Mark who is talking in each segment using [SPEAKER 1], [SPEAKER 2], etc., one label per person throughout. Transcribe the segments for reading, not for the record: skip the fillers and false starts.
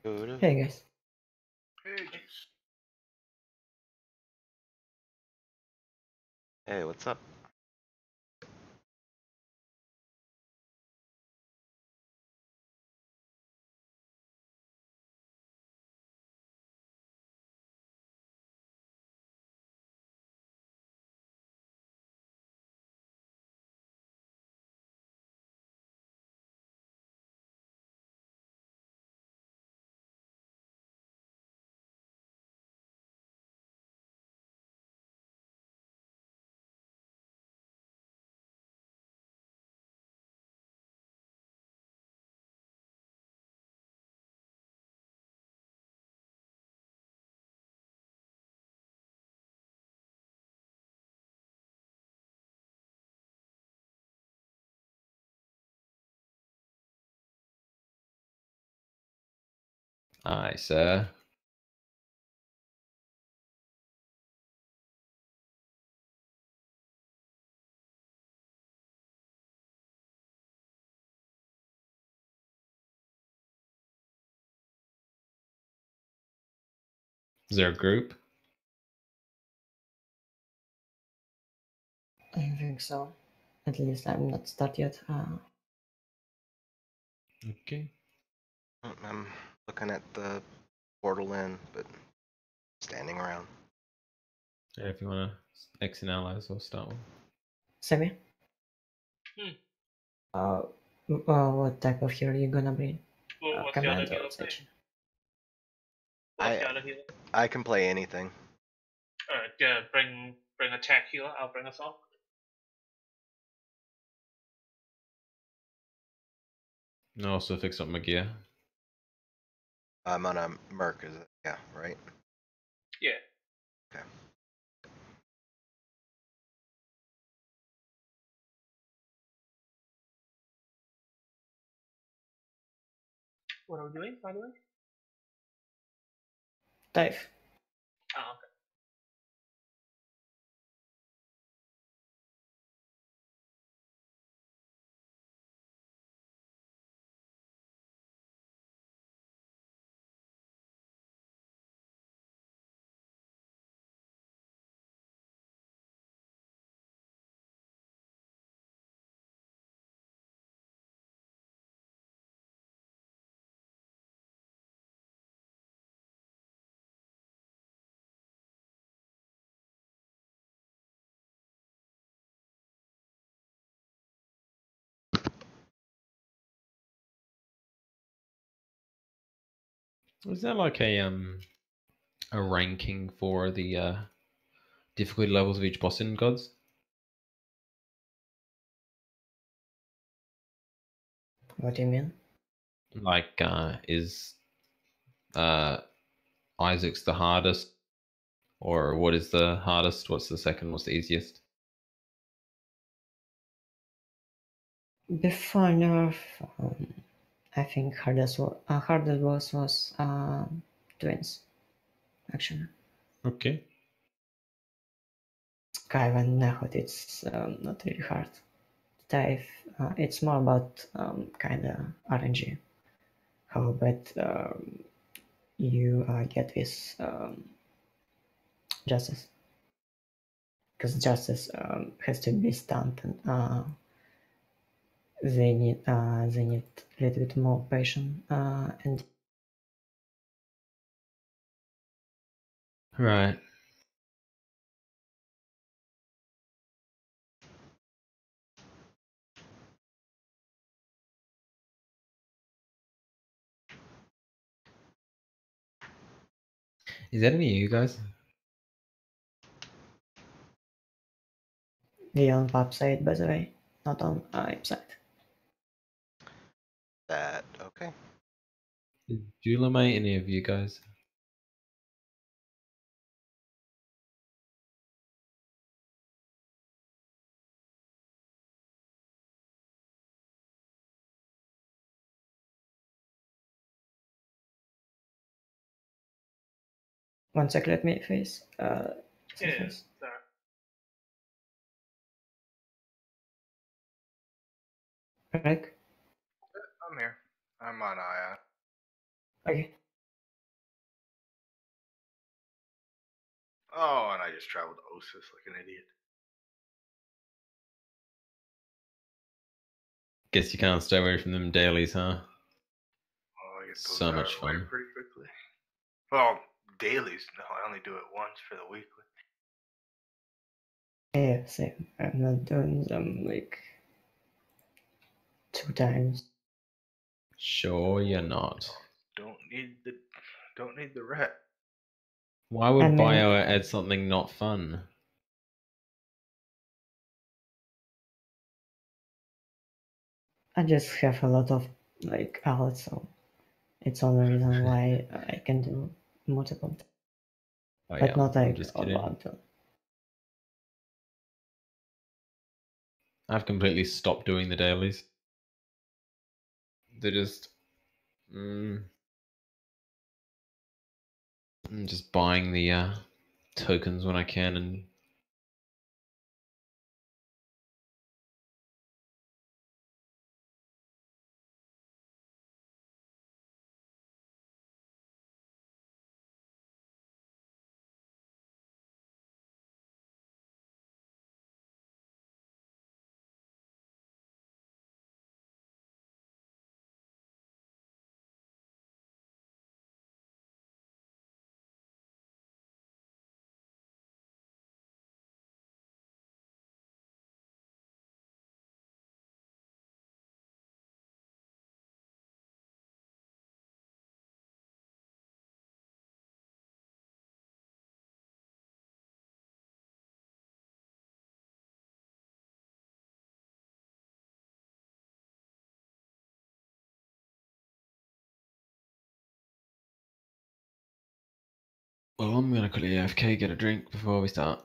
[SPEAKER 1] Good.
[SPEAKER 2] Hey guys.
[SPEAKER 1] Hey, what's up?
[SPEAKER 3] Aye, sir. Is there a group?
[SPEAKER 2] I think so. At least I'm not started yet.
[SPEAKER 3] Okay.
[SPEAKER 1] I'm looking at the portal in, but standing around.
[SPEAKER 3] Yeah, if you want to X and allies, I'll start one.
[SPEAKER 2] Sammy? What type of hero you gonna bring?
[SPEAKER 4] What's the other
[SPEAKER 2] Command
[SPEAKER 4] hero
[SPEAKER 2] or Sage?
[SPEAKER 4] What's the other hero?
[SPEAKER 1] I can play anything.
[SPEAKER 4] Alright, yeah, bring a tech healer, I'll bring us all.
[SPEAKER 3] And I'll also fix up my gear.
[SPEAKER 1] I'm on a Merc, is it? Yeah, right?
[SPEAKER 4] Yeah.
[SPEAKER 1] Okay.
[SPEAKER 4] What are we doing, by the way?
[SPEAKER 2] Dive.
[SPEAKER 4] Oh, okay.
[SPEAKER 3] Is there like a ranking for the difficulty levels of each boss in Gods?
[SPEAKER 2] What do you mean?
[SPEAKER 3] Like, is Isaac's the hardest, or what is the hardest? What's the second? What's the easiest?
[SPEAKER 2] Before nerf, I think hardest boss was twins, actually.
[SPEAKER 3] Okay.
[SPEAKER 2] Skyvan Nahot, it's not really hard. Dive, it's more about kinda RNG. How bad you get with justice. Because justice has to be stunned and they need a little bit more patience and
[SPEAKER 3] Right. Is that any of you guys?
[SPEAKER 2] we on pub side, by the way, not on IM side.
[SPEAKER 1] That, okay.
[SPEAKER 3] Did Julamate any of you guys?
[SPEAKER 2] One sec, let me face.
[SPEAKER 4] Yeah,
[SPEAKER 2] face.
[SPEAKER 4] sorry.
[SPEAKER 2] Rick?
[SPEAKER 5] I'm here. I'm on Aya.
[SPEAKER 2] Okay.
[SPEAKER 5] Oh, and I just traveled to Osis like an idiot.
[SPEAKER 3] Guess you can't stay away from them dailies, huh?
[SPEAKER 5] Oh, I get those
[SPEAKER 3] So
[SPEAKER 5] out
[SPEAKER 3] much
[SPEAKER 5] of the way
[SPEAKER 3] fun.
[SPEAKER 5] pretty quickly. Well, dailies. No, I only do it once for the weekly.
[SPEAKER 2] Yeah, same. I'm not doing them like 2 times.
[SPEAKER 3] Sure you're not.
[SPEAKER 5] Don't need the rat.
[SPEAKER 3] Why would
[SPEAKER 2] I mean-
[SPEAKER 3] bio add something not fun?
[SPEAKER 2] I just have a lot of like outlets, so it's only reason why I can do multiple,
[SPEAKER 3] Oh,
[SPEAKER 2] but
[SPEAKER 3] yeah,
[SPEAKER 2] not
[SPEAKER 3] I'm
[SPEAKER 2] like
[SPEAKER 3] just
[SPEAKER 2] a
[SPEAKER 3] kidding.
[SPEAKER 2] lot.
[SPEAKER 3] I've completely stopped doing the dailies. They're just... I'm just buying the tokens when I can and... Well, I'm gonna quickly AFK, get a drink before we start.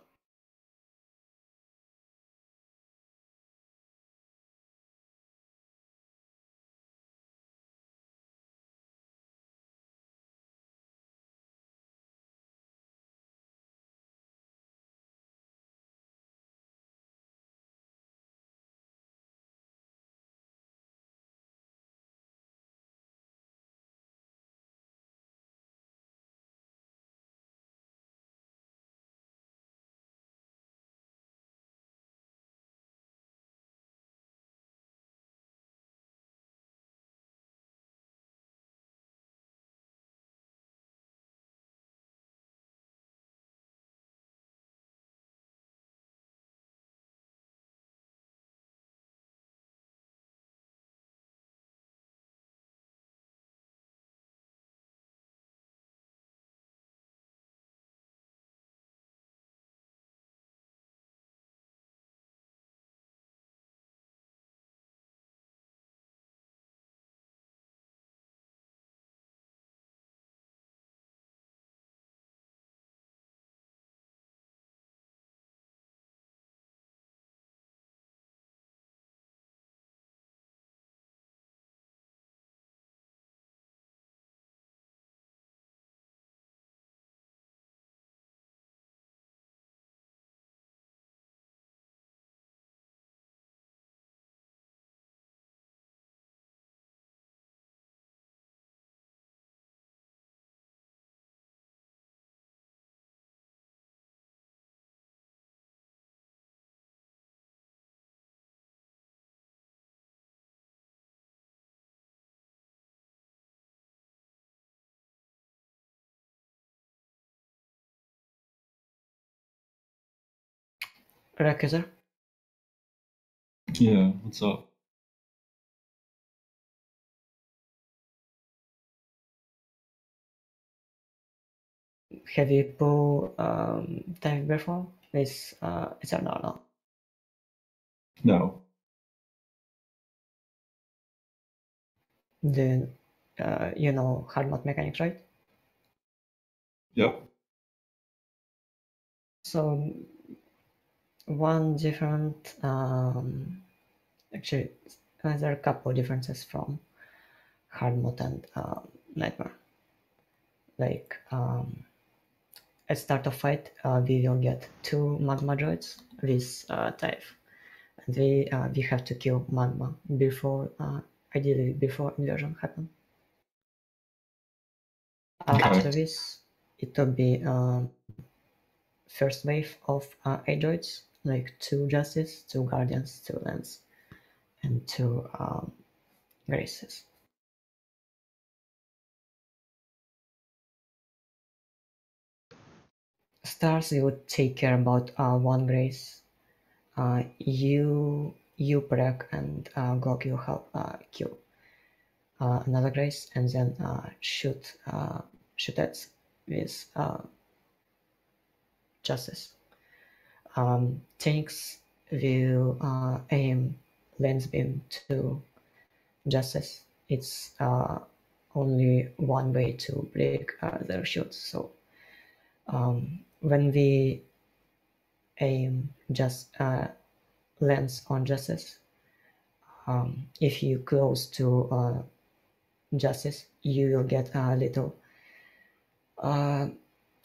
[SPEAKER 2] Recuser?
[SPEAKER 6] Yeah, what's up?
[SPEAKER 2] Have you pulled time before? It's a normal.
[SPEAKER 6] No.
[SPEAKER 2] Then you know hard mode mechanics, right?
[SPEAKER 6] Yep.
[SPEAKER 2] So one different, actually, there are a couple differences from hard mode and nightmare. Like at start of fight, we will get 2 magma droids with type, and we have to kill magma before, ideally before inversion happen. After
[SPEAKER 6] Okay.
[SPEAKER 2] this, it will be first wave of 8 droids, like 2 Justice, 2 Guardians, 2 Lance, and 2 Graces. Stars, you would take care about 1 Grace. You Preg and Glock, you help kill another Grace, and then shoot at with Justice. Tanks will aim lens beam to Justice. It's only one way to break their shields. So when we aim just lens on Justice, if you close to Justice, you will get a little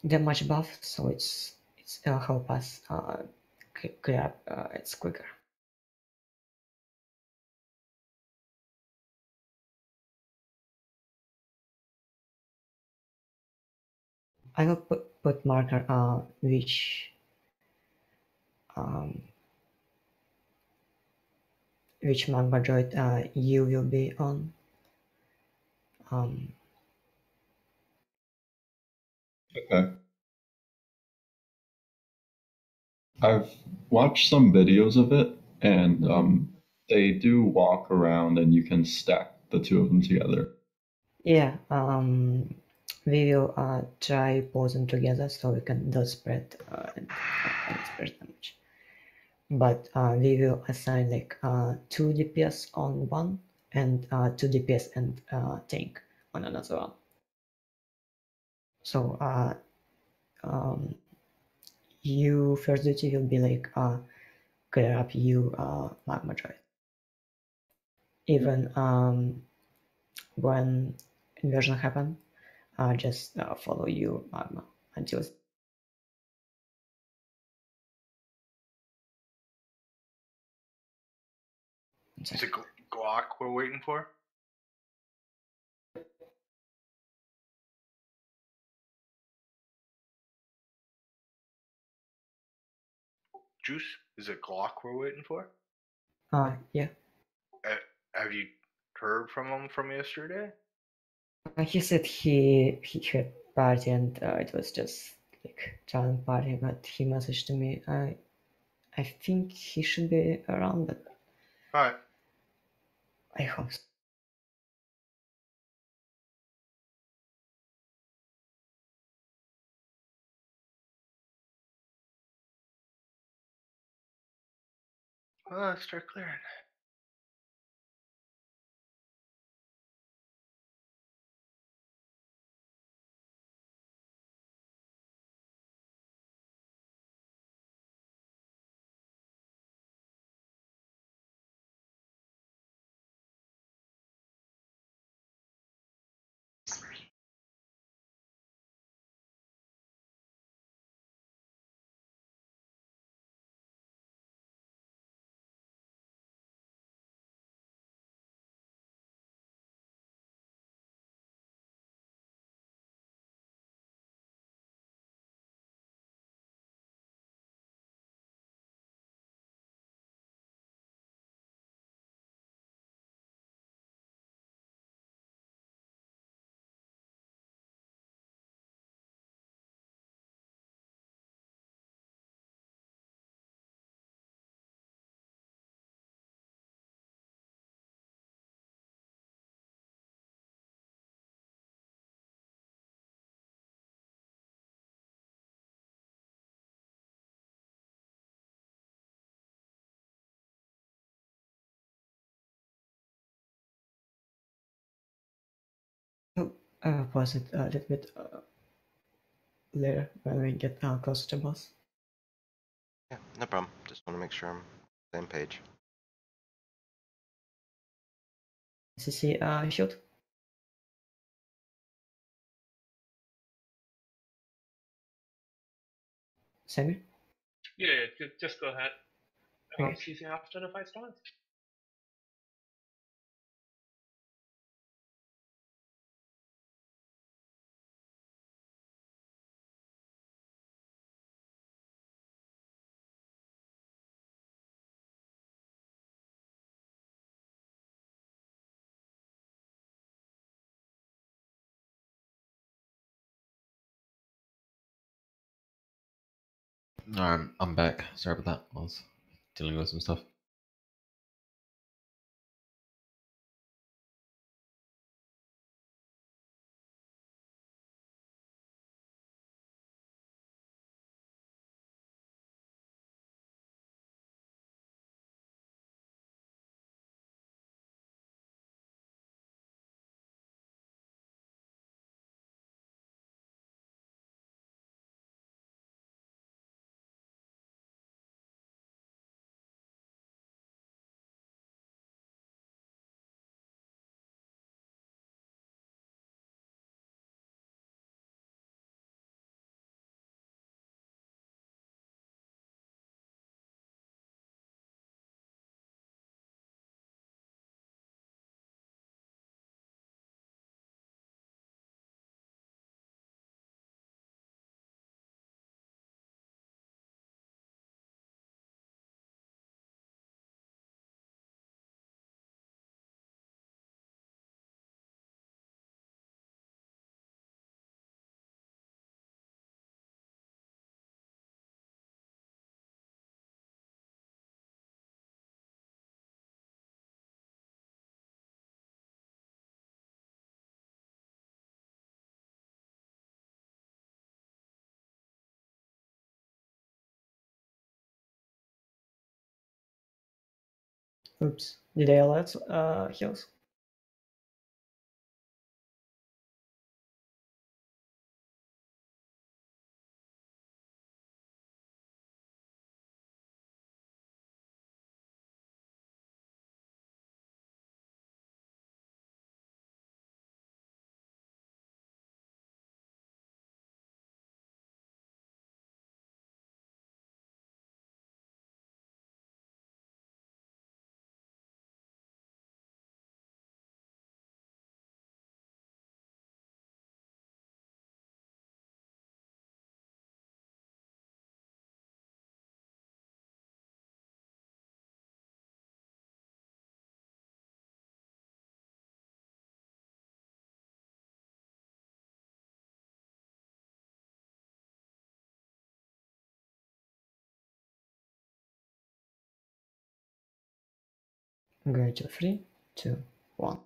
[SPEAKER 2] damage buff. So it's help us clear up it's quicker. I will put marker which magma droid you will be on.
[SPEAKER 6] Okay. I've watched some videos of it, and they do walk around, and you can stack the two of them together.
[SPEAKER 2] Yeah, we will try pose them together so we can do spread and spread damage. But we will assign like 2 DPS on one and 2 DPS and tank on another one. So you first duty will be like clear up you magma droid. Even when inversion happen, just follow you magma until
[SPEAKER 5] Is it Glock we're waiting for? Juice? Is it Glock we're waiting for?
[SPEAKER 2] yeah.
[SPEAKER 5] Have you heard from him from yesterday?
[SPEAKER 2] He said he had party and it was just like silent party, but he messaged to me. I think he should be around, but
[SPEAKER 5] Alright.
[SPEAKER 2] I hope so.
[SPEAKER 5] Well, let's start clearing.
[SPEAKER 2] Pause it a little bit later when we get closer to boss.
[SPEAKER 1] Yeah, no problem. Just want to make sure I'm same page.
[SPEAKER 2] CC shoot. Sammy?
[SPEAKER 4] Yeah, just go ahead.
[SPEAKER 2] Okay.
[SPEAKER 4] I'll see you after the fight starts.
[SPEAKER 3] I'm back. Sorry about that. I was dealing with some stuff.
[SPEAKER 2] Oops. Did I alert heals? I'm going to 3, 2, 1.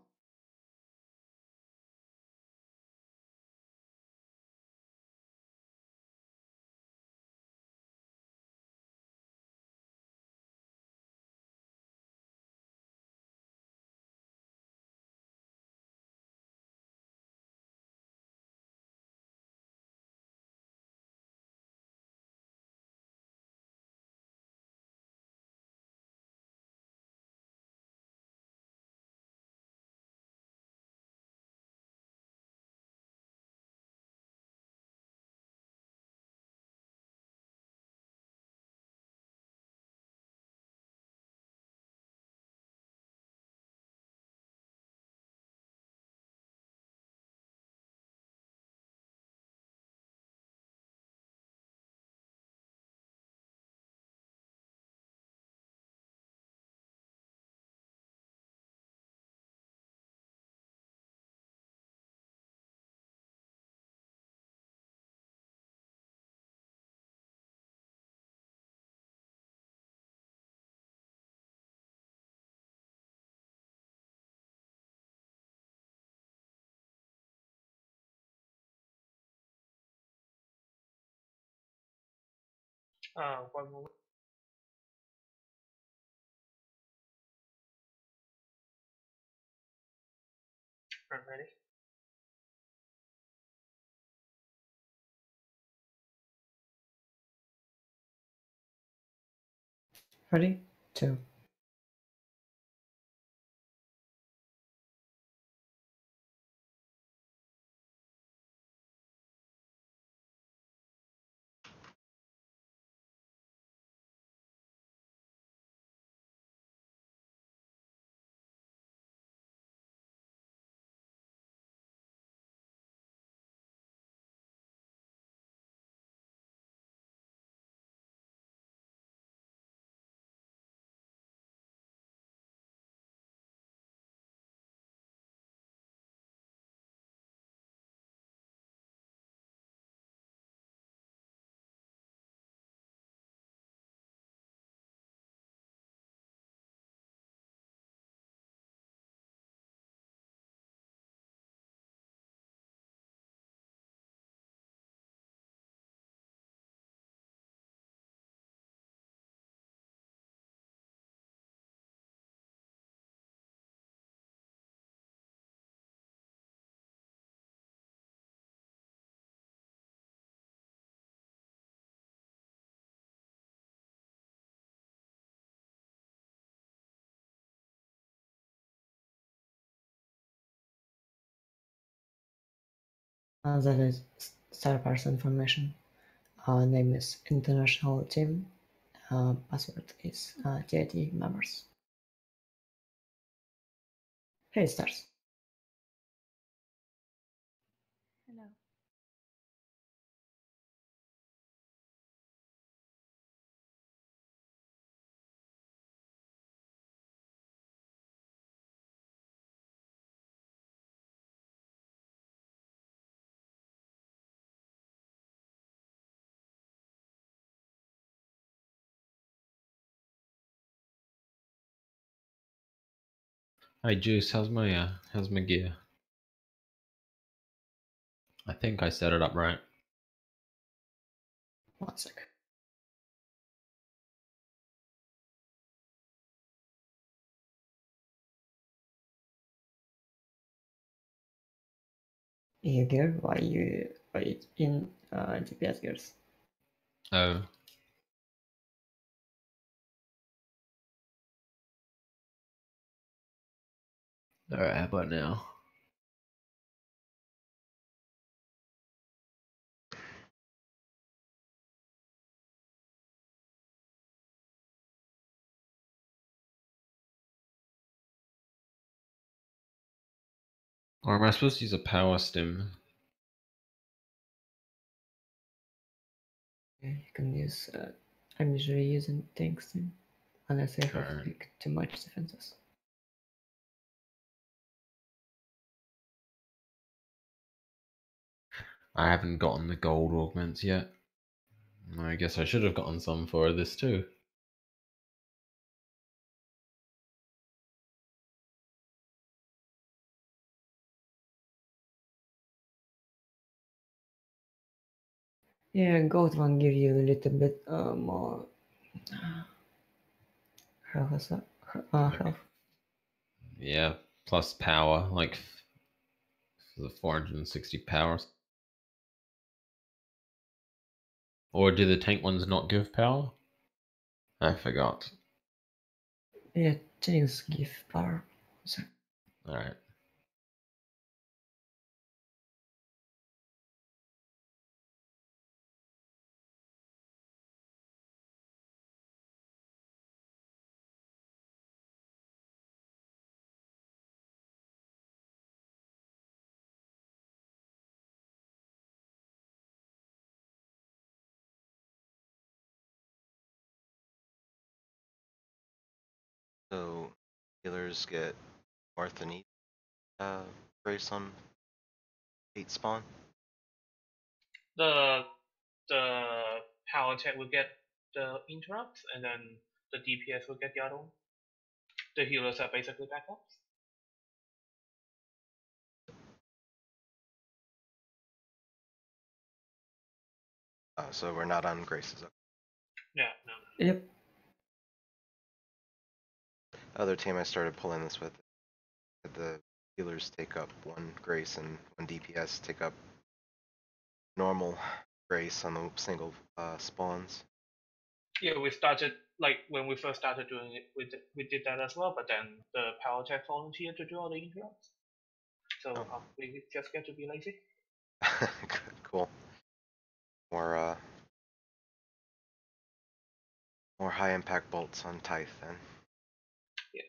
[SPEAKER 4] One moment. I'm ready.
[SPEAKER 2] Ready? 2, That is star person information. Name is international team. Password is TIT members. Hey stars.
[SPEAKER 7] Hello.
[SPEAKER 3] Hey Juice, how's my gear? I think I set it up right.
[SPEAKER 2] 1 sec. You gear? Why you in GPS gears?
[SPEAKER 3] Oh. Alright, how about now? Or am I supposed to use a power stim?
[SPEAKER 2] You can use. I'm usually using tungsten unless I have
[SPEAKER 3] Alright.
[SPEAKER 2] like too much defenses.
[SPEAKER 3] I haven't gotten the gold augments yet. I guess I should have gotten some for this too.
[SPEAKER 2] Yeah, gold one give you a little bit more health. Health.
[SPEAKER 3] Yeah, plus power, like the 460 powers. Or do the tank ones not give power? I forgot.
[SPEAKER 2] Yeah, things give power. So,
[SPEAKER 3] Alright.
[SPEAKER 1] So healers get north and east brace on 8 spawn.
[SPEAKER 4] The power tech will get the interrupts, and then the DPS will get the other one. The healers are basically backups.
[SPEAKER 1] So we're not on Graces.
[SPEAKER 4] Yeah, no.
[SPEAKER 2] yep.
[SPEAKER 1] Other team I started pulling this with, the healers take up 1 Grace and 1 DPS take up normal Grace on the single spawns.
[SPEAKER 4] Yeah, we started like when we first started doing it, we did that as well. But then the power tech volunteered to do all the interrupts, so we just get to be lazy.
[SPEAKER 1] Cool. More high impact bolts on Tithe then.
[SPEAKER 4] Yeah.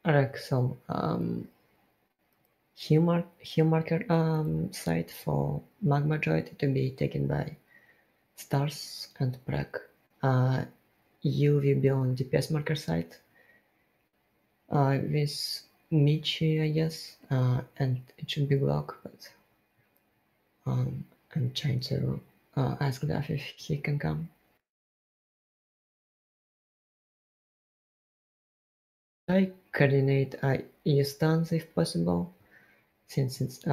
[SPEAKER 2] Alright, so hue marker site for magma droid to be taken by stars and Prague. You will be on DPS marker site with Michi, I guess, and it should be Glock, but I'm trying to ask Duff if he can come. I coordinate EU stance if possible, since it's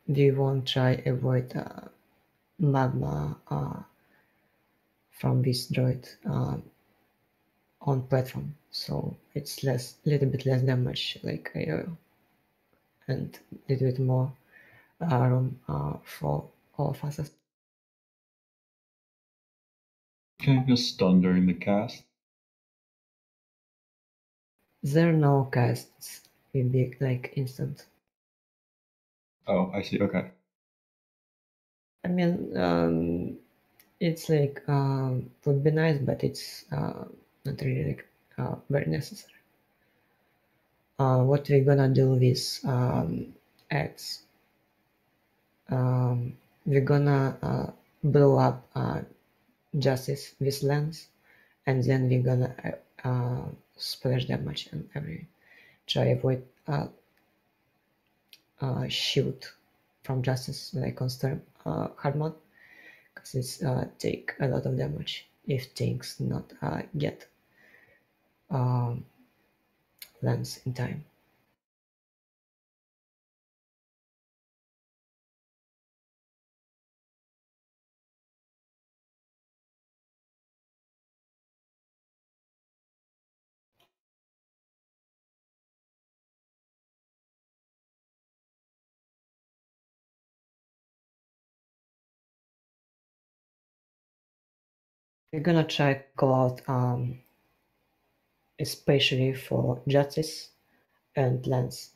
[SPEAKER 2] we won't try avoid magma from this droid on platform, so it's little bit less damage, like and little bit more room for all of us.
[SPEAKER 6] Can I just stun during the cast?
[SPEAKER 2] There are no casts with big like instant.
[SPEAKER 6] Oh, I see. Okay.
[SPEAKER 2] I mean, it's like would be nice, but it's not really like very necessary. What we're gonna do with X? We're gonna blow up Justice with Lens, and then we're gonna splash damage on every. Try avoid shield from Justice like on Storm hard mode, because it's take a lot of damage if things not get Lens in time. We're gonna try call out especially for Justice and Lens,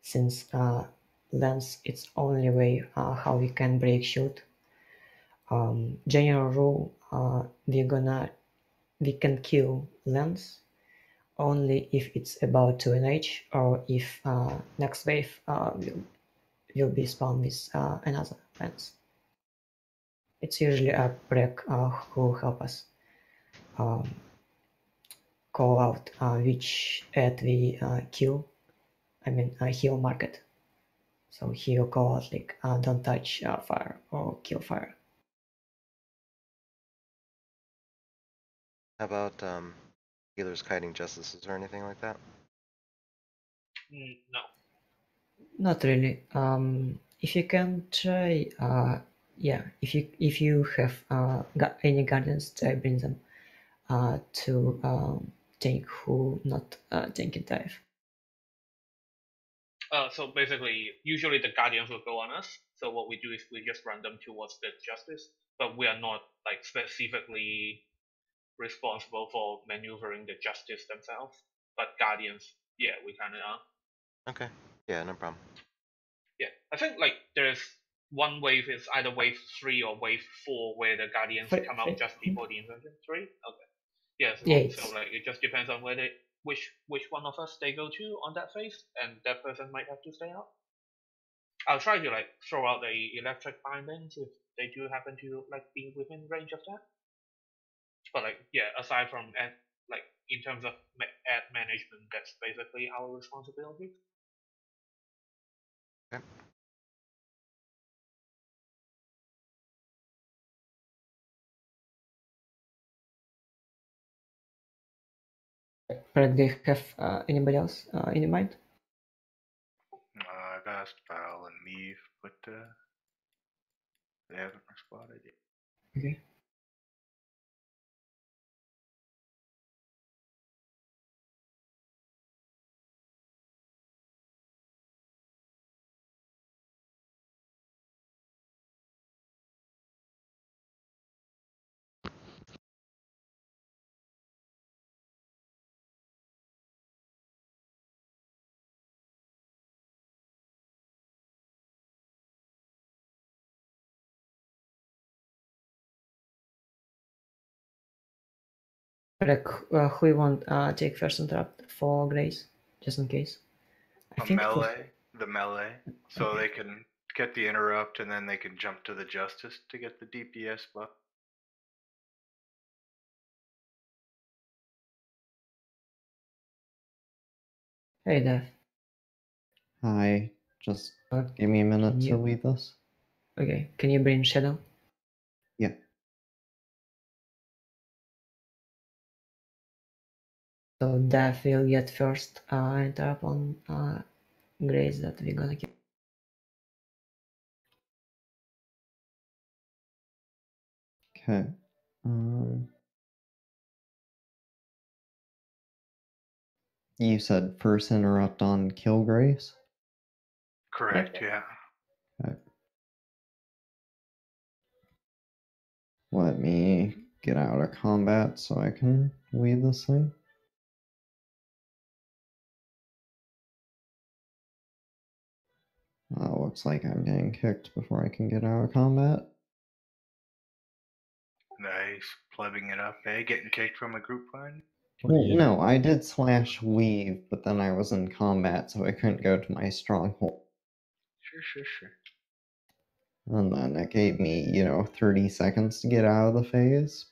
[SPEAKER 2] since Lens it's only way how we can break shield. General rule, we can kill Lens only if it's about to NH or if next wave will be spawned with another Lens. It's usually a break who help us call out which ad we kill. I mean heal market. So he will call out like don't touch fire or kill fire.
[SPEAKER 1] How about healers kiting justices or anything like that?
[SPEAKER 4] No.
[SPEAKER 2] Not really. If you can try, yeah. If you have got any guardians, try bring them to tank who not tanking dive.
[SPEAKER 4] So basically, usually the guardians will go on us. So what we do is we just run them towards the justice, but we are not like specifically responsible for maneuvering the justice themselves. But guardians, yeah, we kind of are.
[SPEAKER 1] Okay. Yeah, no problem.
[SPEAKER 4] Yeah, I think like there's one wave is either wave 3 or wave 4 where the guardians come out just before the invasion. 3. Okay. Yeah. So like it just depends on where which one of us they go to on that phase, and that person might have to stay out. I'll try to like throw out the electric bindings if they do happen to like be within range of that. But like yeah, aside from like in terms of ad management, that's basically our responsibility.
[SPEAKER 1] Okay.
[SPEAKER 2] But do you have anybody else in mind?
[SPEAKER 5] I've asked Val and Meave, but they haven't responded yet.
[SPEAKER 2] Okay. Like who you want take first interrupt for Grace, just in case. I think
[SPEAKER 5] The melee, so
[SPEAKER 2] Okay.
[SPEAKER 5] they can get the interrupt and then they can jump to the justice to get the DPS buff.
[SPEAKER 2] Hey there.
[SPEAKER 7] Hi, just give me a minute to
[SPEAKER 2] you-
[SPEAKER 7] leave this.
[SPEAKER 2] Okay, can you bring Shadow?
[SPEAKER 7] Yeah.
[SPEAKER 2] So Death will get first interrupt on Grace that we're gonna kill.
[SPEAKER 7] Okay. You said first interrupt on Kill Grace?
[SPEAKER 5] Correct, yeah.
[SPEAKER 7] Okay. Let me get out of combat so I can weave this thing. Looks like I'm getting kicked before I can get out of combat.
[SPEAKER 5] Nice. Plugging it up, eh? Getting kicked from a group find?
[SPEAKER 7] Well, no, I did slash weave, but then I was in combat, so I couldn't go to my stronghold.
[SPEAKER 5] Sure.
[SPEAKER 7] And then it gave me, 30 seconds to get out of the phase.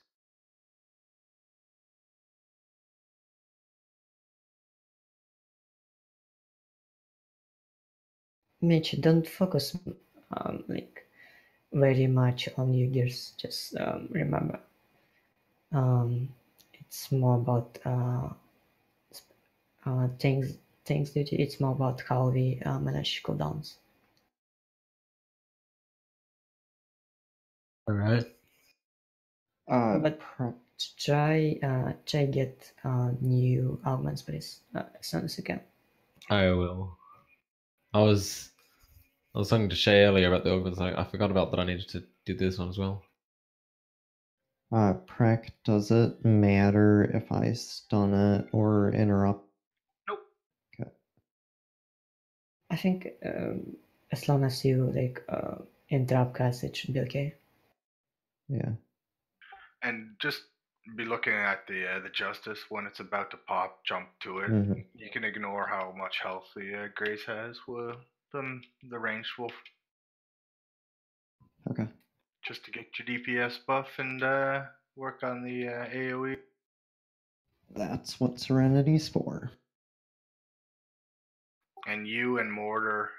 [SPEAKER 2] Mitch, don't focus like very much on your gears. Just remember, it's more about things duty. It's more about how we manage cooldowns.
[SPEAKER 3] All right.
[SPEAKER 2] But try get new augments, please, as soon as you can.
[SPEAKER 3] I will. I was talking to Shay earlier about the augments. I forgot about that. I needed to do this one as well.
[SPEAKER 7] Prec, does it matter if I stun it or interrupt?
[SPEAKER 5] Nope.
[SPEAKER 7] Okay.
[SPEAKER 2] I think as long as you interrupt cast, it should be okay.
[SPEAKER 7] Yeah.
[SPEAKER 5] And just be looking at the justice when it's about to pop. Jump to it.
[SPEAKER 7] Mm-hmm.
[SPEAKER 5] You can ignore how much health the Grace has. Well, the ranged wolf.
[SPEAKER 7] Okay.
[SPEAKER 5] Just to get your DPS buff and work on the AOE.
[SPEAKER 7] That's what Serenity's for.
[SPEAKER 5] And you and Mortar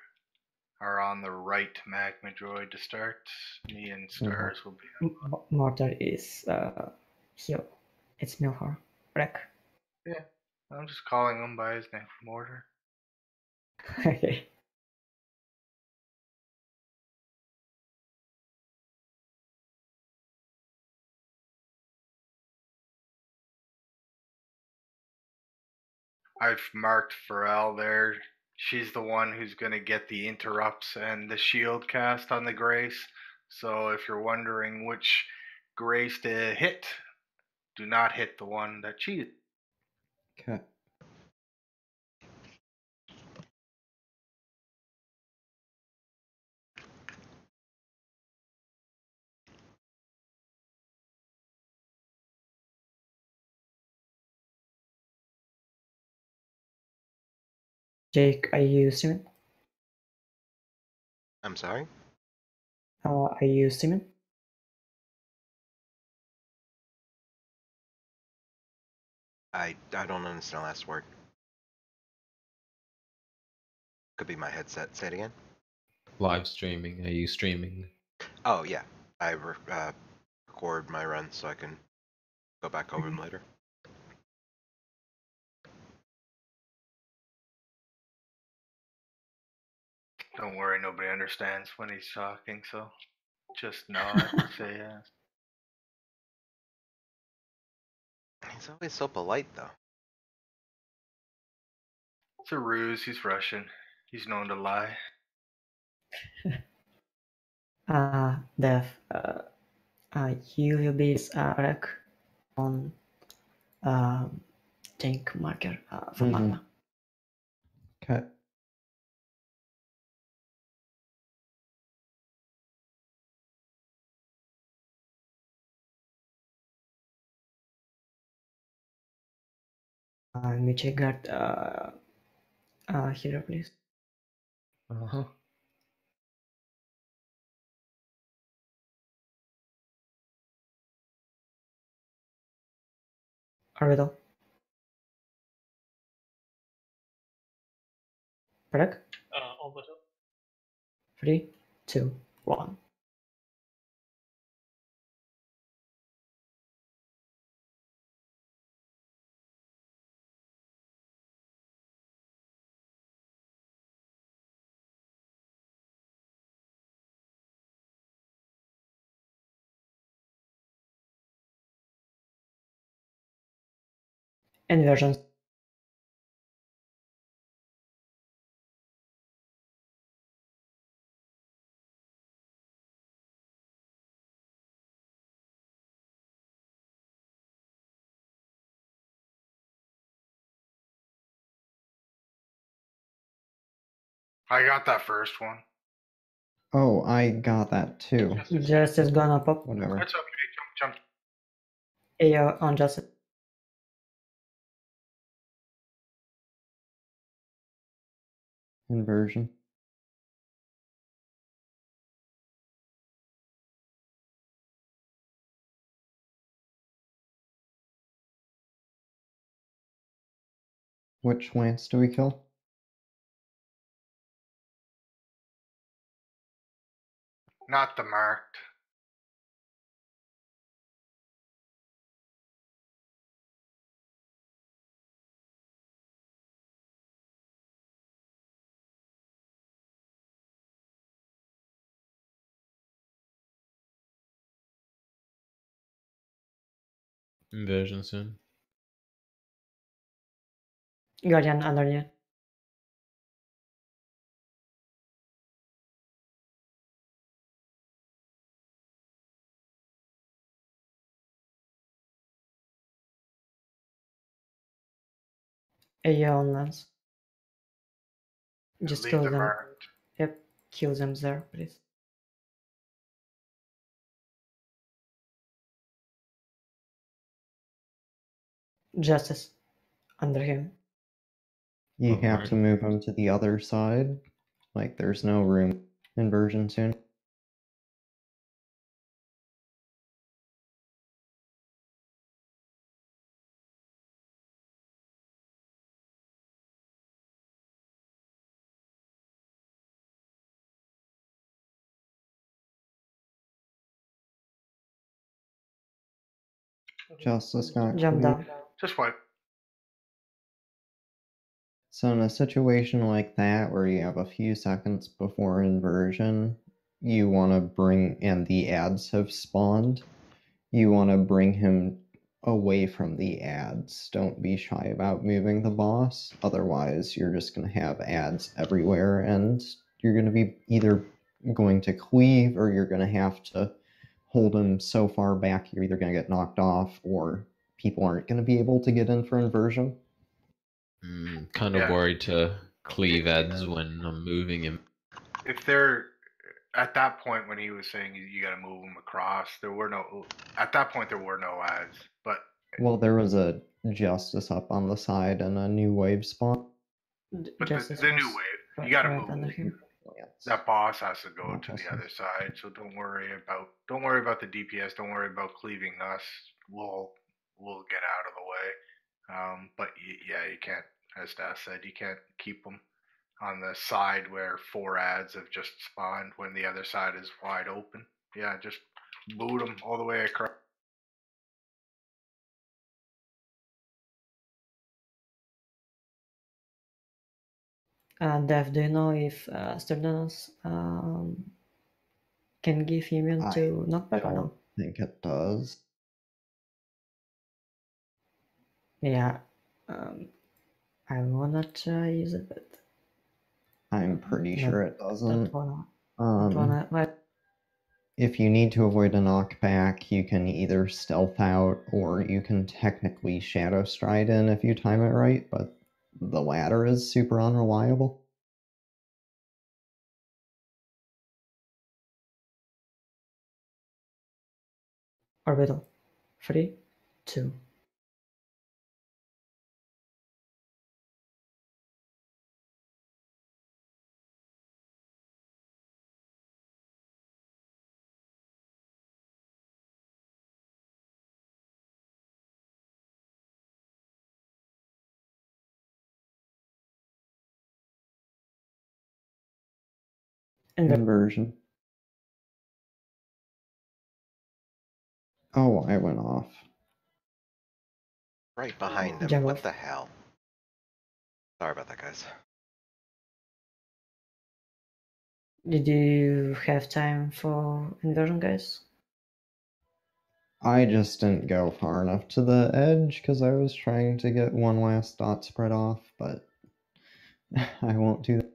[SPEAKER 5] are on the right magma droid to start. Me and Stars will be on.
[SPEAKER 2] Mortar is heal. It's Milhor. Wreck.
[SPEAKER 5] Yeah, I'm just calling him by his name, Mortar.
[SPEAKER 2] Okay.
[SPEAKER 5] I've marked Pharrell there. She's the one who's going to get the interrupts and the shield cast on the Grace. So if you're wondering which Grace to hit, do not hit the one that cheated.
[SPEAKER 7] Okay.
[SPEAKER 2] Jake, are you streaming?
[SPEAKER 1] I'm sorry?
[SPEAKER 2] Are you streaming?
[SPEAKER 1] I don't understand the last word. Could be my headset. Say it again.
[SPEAKER 3] Live streaming. Are you streaming?
[SPEAKER 1] Oh, yeah. I record my runs so I can go back over them later.
[SPEAKER 5] Don't worry, nobody understands when he's talking, so just nod and say yes.
[SPEAKER 1] He's always so polite, though.
[SPEAKER 5] It's a ruse, he's Russian. He's known to lie.
[SPEAKER 2] Dev, you will be wreck on tank marker for magma.
[SPEAKER 7] Okay.
[SPEAKER 2] Mitchell guard hero, please.
[SPEAKER 3] Uh-huh.
[SPEAKER 2] Orbital. Wreck.
[SPEAKER 4] Orbital.
[SPEAKER 2] 3, 2, 1. Inversions.
[SPEAKER 5] I got that first one.
[SPEAKER 7] Oh, I got that too.
[SPEAKER 2] Justice gonna pop.
[SPEAKER 7] Whatever.
[SPEAKER 5] That's okay. Jump.
[SPEAKER 2] AO on Justice.
[SPEAKER 7] Inversion. Which Lance do we kill?
[SPEAKER 5] Not the marked.
[SPEAKER 3] Inversion soon.
[SPEAKER 2] Guardian under you. AO on Lance. Just
[SPEAKER 5] Leave
[SPEAKER 2] kill
[SPEAKER 5] the
[SPEAKER 2] them.
[SPEAKER 5] marked.
[SPEAKER 2] Yep, kill them there, please. Justice under him.
[SPEAKER 7] You
[SPEAKER 3] Oh,
[SPEAKER 7] have
[SPEAKER 3] right.
[SPEAKER 7] to move him to the other side. Like, there's no room. Inversion soon. Justice got
[SPEAKER 2] Jump
[SPEAKER 7] clear.
[SPEAKER 2] down.
[SPEAKER 5] Just wipe.
[SPEAKER 7] So in a situation like that, where you have a few seconds before inversion, you want to bring, and the ads have spawned, you want to bring him away from the ads. Don't be shy about moving the boss. Otherwise, you're just going to have ads everywhere, and you're going to be either going to cleave, or you're going to have to hold him so far back you're either going to get knocked off, or people aren't going to be able to get in for inversion.
[SPEAKER 3] Kind of
[SPEAKER 5] Yeah.
[SPEAKER 3] worried to cleave ads when I'm moving him.
[SPEAKER 5] If they're at that point when he was saying you got to move them across, there were no. At that point, there were no ads. But
[SPEAKER 7] Well, there was a Justice up on the side and a new wave spawn.
[SPEAKER 2] Justice
[SPEAKER 5] the new
[SPEAKER 2] was
[SPEAKER 5] wave, you got to
[SPEAKER 2] right
[SPEAKER 5] move
[SPEAKER 2] under
[SPEAKER 5] them.
[SPEAKER 2] him.
[SPEAKER 5] That boss has to go
[SPEAKER 7] Not
[SPEAKER 5] to the
[SPEAKER 7] Justice.
[SPEAKER 5] other side, so don't worry about the DPS. Don't worry about cleaving us. We'll get out of the way. But yeah, you can't, as Stas said, you can't keep them on the side where 4 ads have just spawned when the other side is wide open. Yeah, just boot them all the way across.
[SPEAKER 2] Dev, do you know if Sturdanos can give immune to knockback or
[SPEAKER 7] I
[SPEAKER 2] no?
[SPEAKER 7] don't think it does.
[SPEAKER 2] Yeah, I wanna try use it, but
[SPEAKER 7] I'm pretty sure it doesn't.
[SPEAKER 2] don't wanna. But
[SPEAKER 7] If you need to avoid a knockback, you can either stealth out or you can technically shadow stride in if you time it right, but the latter is super unreliable.
[SPEAKER 2] orbital, 3, 2.
[SPEAKER 7] Inversion. Oh, I went off.
[SPEAKER 1] Right behind him.
[SPEAKER 2] Jump
[SPEAKER 1] What
[SPEAKER 2] off.
[SPEAKER 1] the hell? Sorry about that, guys.
[SPEAKER 2] Did you have time for inversion, guys?
[SPEAKER 7] I just didn't go far enough to the edge because I was trying to get one last dot spread off, but I won't do that.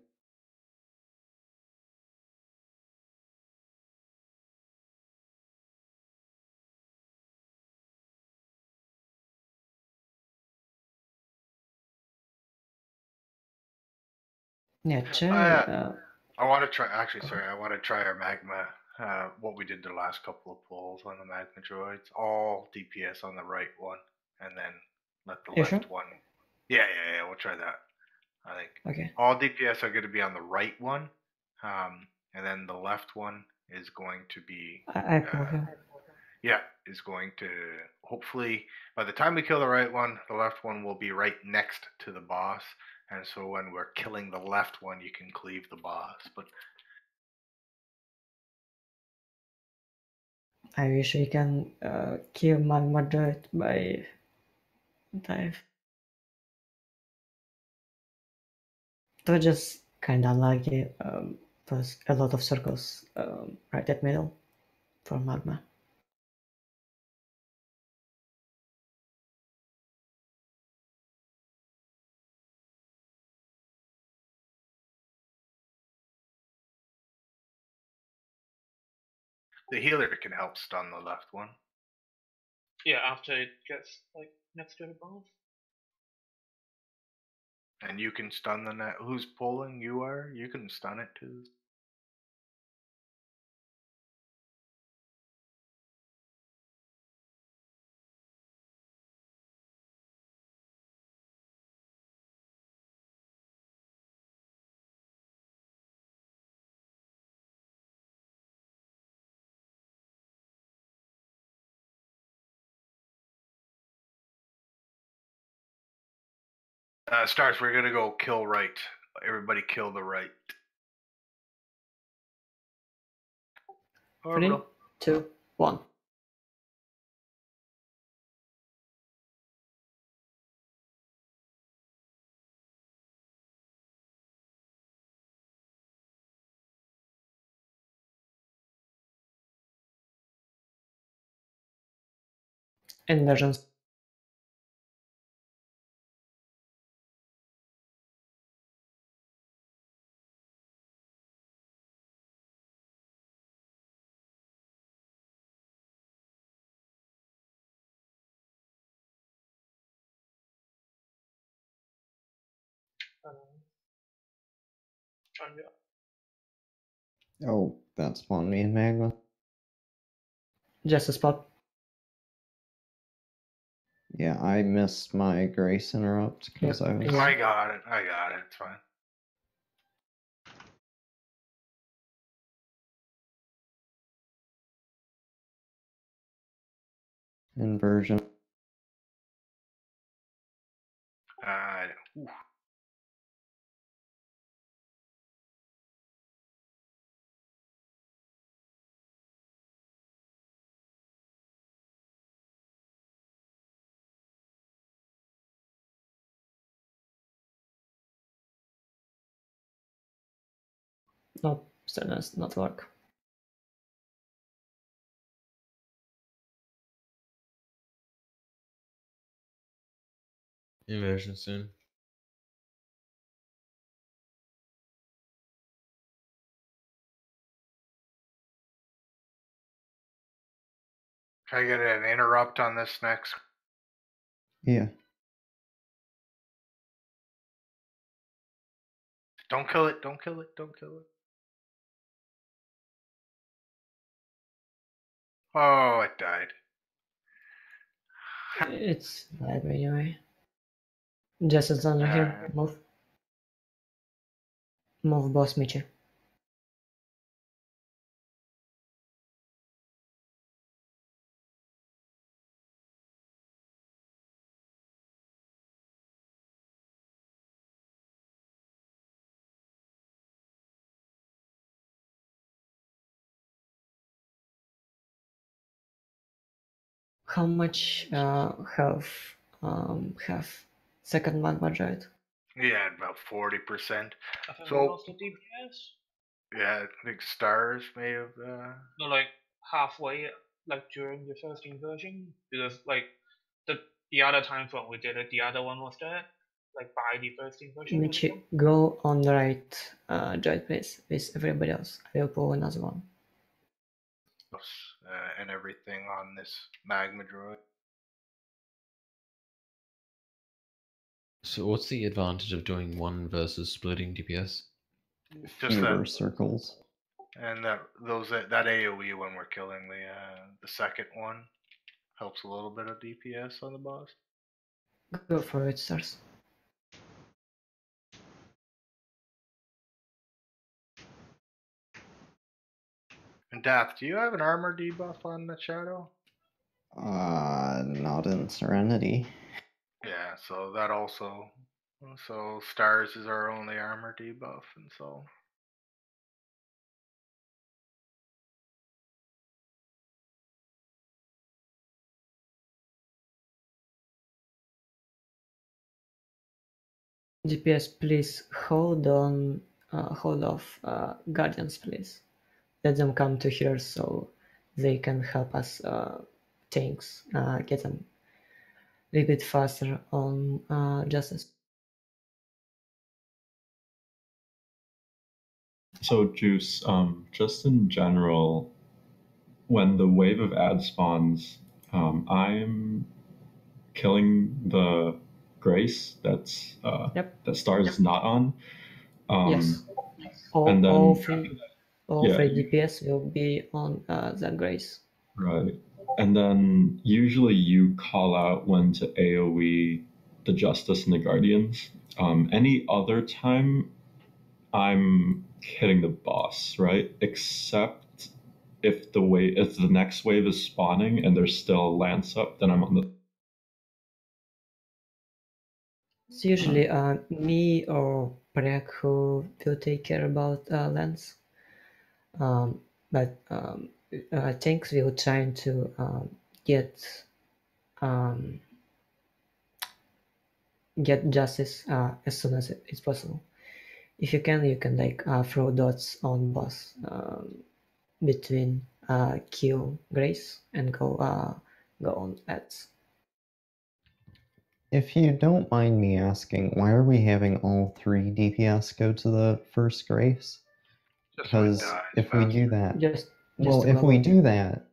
[SPEAKER 2] Yeah, try.
[SPEAKER 5] I want to try. Actually, sorry, I want to try our magma. What we did the last couple of pulls on the magma droids, all DPS on the right one, and then let the
[SPEAKER 2] You
[SPEAKER 5] left
[SPEAKER 2] sure?
[SPEAKER 5] one. Yeah. We'll try that. I think
[SPEAKER 2] Okay.
[SPEAKER 5] all DPS are going to be on the right one, and then the left one is going to be.
[SPEAKER 2] I pull him.
[SPEAKER 5] Yeah, is going to hopefully by the time we kill the right one, the left one will be right next to the boss, and so when we're killing the left one, you can cleave the boss. But
[SPEAKER 2] I wish we can kill Magma Droid by dive. It was just kinda unlucky. It was a lot of circles right at middle for Magma.
[SPEAKER 5] the healer can help stun the left one.
[SPEAKER 4] Yeah, after it gets like next to the boss.
[SPEAKER 5] And you can stun the net. Who's pulling? You are? You can stun it too. Stars, we're gonna go kill right. Everybody kill the right.
[SPEAKER 2] 3, 2, 1. Inversions.
[SPEAKER 7] Oh, that spawned me in magma.
[SPEAKER 2] Just a spot.
[SPEAKER 7] Yeah, I missed my grace interrupt because I was.
[SPEAKER 5] I got it. It's fine.
[SPEAKER 7] Inversion.
[SPEAKER 5] Ooh.
[SPEAKER 2] No, still does not work.
[SPEAKER 3] Inversion soon.
[SPEAKER 5] Can I get an interrupt on this next?
[SPEAKER 7] Yeah.
[SPEAKER 5] Don't kill it. Don't kill it. Don't kill it. Oh, it died.
[SPEAKER 2] It's bad anyway. Just as under here. Move. Move, boss Michi. How much have second magma droid?
[SPEAKER 5] Yeah, about 40%.
[SPEAKER 4] I think
[SPEAKER 5] So-
[SPEAKER 4] we lost the DPS.
[SPEAKER 5] Yeah, I think stars may have.
[SPEAKER 4] No, like halfway, like during the first inversion, because like the other times when we did it, the other one was dead. Like by the first inversion.
[SPEAKER 2] Michi, go on the right droid please with everybody else. I will pull another one.
[SPEAKER 5] And everything on this magma droid.
[SPEAKER 3] So what's the advantage of doing one versus splitting DPS?
[SPEAKER 5] Just
[SPEAKER 7] fewer
[SPEAKER 5] that,
[SPEAKER 7] circles.
[SPEAKER 5] and that AOE when we're killing the second one helps a little bit of DPS on the boss.
[SPEAKER 2] Go for it, stars.
[SPEAKER 5] And Dath, do you have an armor debuff on the Shadow?
[SPEAKER 7] Not in Serenity.
[SPEAKER 5] Yeah, so that also. So Stars is our only armor debuff, and so.
[SPEAKER 2] DPS, please hold off Guardians, please. Let them come to here so they can help us tanks get them a little bit faster on Justice.
[SPEAKER 6] So, Juice, just in general, when the wave of ad spawns, I'm killing the Grace that's
[SPEAKER 2] Yep.
[SPEAKER 6] that Stars is not on.
[SPEAKER 2] Yes.
[SPEAKER 6] And then
[SPEAKER 2] All three
[SPEAKER 6] yeah,
[SPEAKER 2] DPS will be on the Grace.
[SPEAKER 6] right. And then usually you call out when to AoE the Justice and the Guardians. Any other time, I'm hitting the boss, right? Except if the next wave is spawning and there's still a lance up, then I'm on the.
[SPEAKER 2] It's usually me or Prek who will take care about lance. But tanks will try to get justice as soon as it's possible. If you can like throw dots on boss between kill Grace and go on ads.
[SPEAKER 7] If you don't mind me asking, why are we having all 3 DPS go to the first Grace? Because if we do that, if we do that,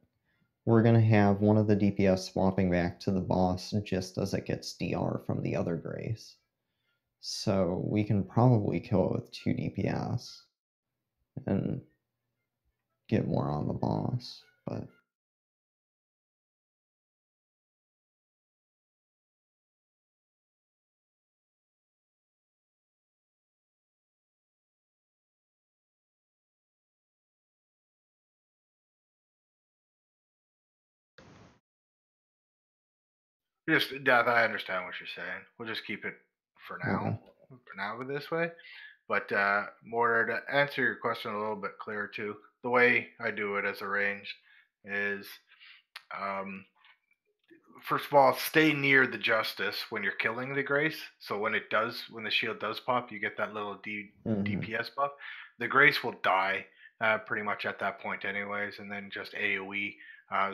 [SPEAKER 7] we're going to have one of the DPS swapping back to the boss just as it gets DR from the other Grace. So we can probably kill it with 2 DPS and get more on the boss, but...
[SPEAKER 5] Death, I understand what you're saying. We'll just keep it for now.
[SPEAKER 7] Okay.
[SPEAKER 5] For now, this way. But Mortar, to answer your question a little bit clearer too, the way I do it as arranged is, first of all, stay near the Justice when you're killing the Grace. So when the shield does pop, you get that little DPS buff. The Grace will die pretty much at that point, anyways, and then just AOE.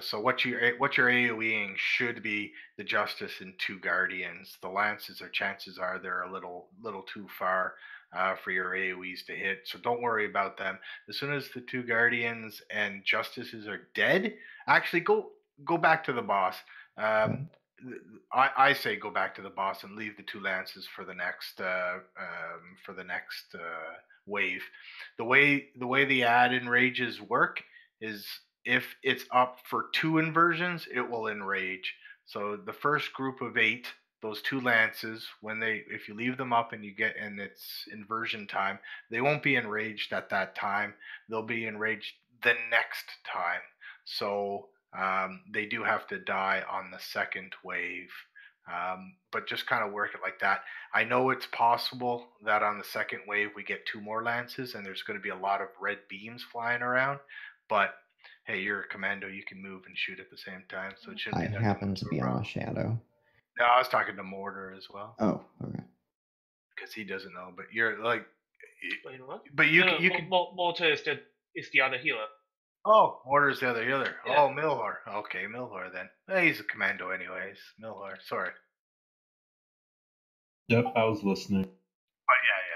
[SPEAKER 5] So what you're AOEing should be the Justice and 2 Guardians. The Lances, chances are they're a little too far for your AOEs to hit. So don't worry about them. As soon as the 2 Guardians and Justices are dead, actually go back to the boss. I say go back to the boss and leave the 2 Lances for the next wave. The way the add enrages work is, if it's up for 2 inversions, it will enrage. So the first group of 8, those 2 Lances, if you leave them up and it's inversion time, they won't be enraged at that time. They'll be enraged the next time. So they do have to die on the second wave. But just kind of work it like that. I know it's possible that on the second wave we get 2 more Lances and there's going to be a lot of red beams flying around, but hey, you're a commando, you can move and shoot at the same time, so it shouldn't be
[SPEAKER 7] I happen to be on a Shadow.
[SPEAKER 5] No, I was talking to Mortar as well.
[SPEAKER 7] Oh, okay.
[SPEAKER 5] Because he doesn't know, but you're like...
[SPEAKER 4] Wait, what?
[SPEAKER 5] But you can...
[SPEAKER 4] Mortar is the other healer.
[SPEAKER 5] Oh, Mortar's the other healer.
[SPEAKER 4] Yeah.
[SPEAKER 5] Oh, Milhor. Okay, Milhor then. He's a commando anyways. Milhor, sorry.
[SPEAKER 6] Yep, I was listening.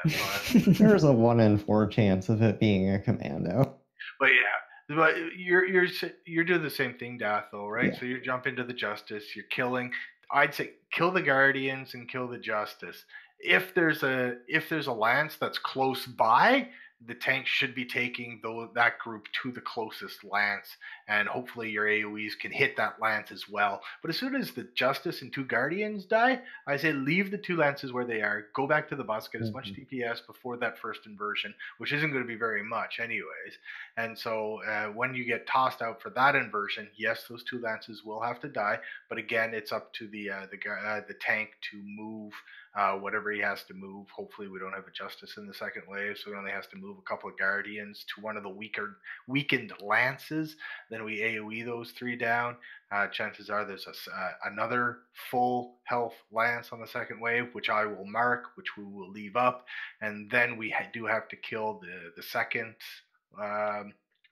[SPEAKER 5] But yeah.
[SPEAKER 7] There's a 1 in 4 chance of it being a commando.
[SPEAKER 5] But yeah, but you're doing the same thing, Dath, though, right?
[SPEAKER 7] Yeah.
[SPEAKER 5] So you jump into the Justice, you're killing. I'd say kill the Guardians and kill the Justice. If there's a lance that's close by, the tank should be taking that group to the closest lance, and hopefully your AoEs can hit that lance as well. But as soon as the Justice and 2 Guardians die, I say leave the 2 lances where they are, go back to the bus, get as much DPS before that first inversion, which isn't going to be very much anyways. And so when you get tossed out for that inversion, yes, those 2 lances will have to die, but again, it's up to the tank to move whatever he has to move. Hopefully we don't have a Justice in the second wave, so he only has to move a couple of Guardians to one of the weakened lances. Then we AoE those 3 down. Chances are there's another full health lance on the second wave, which I will mark, which we will leave up. And then we do have to kill the second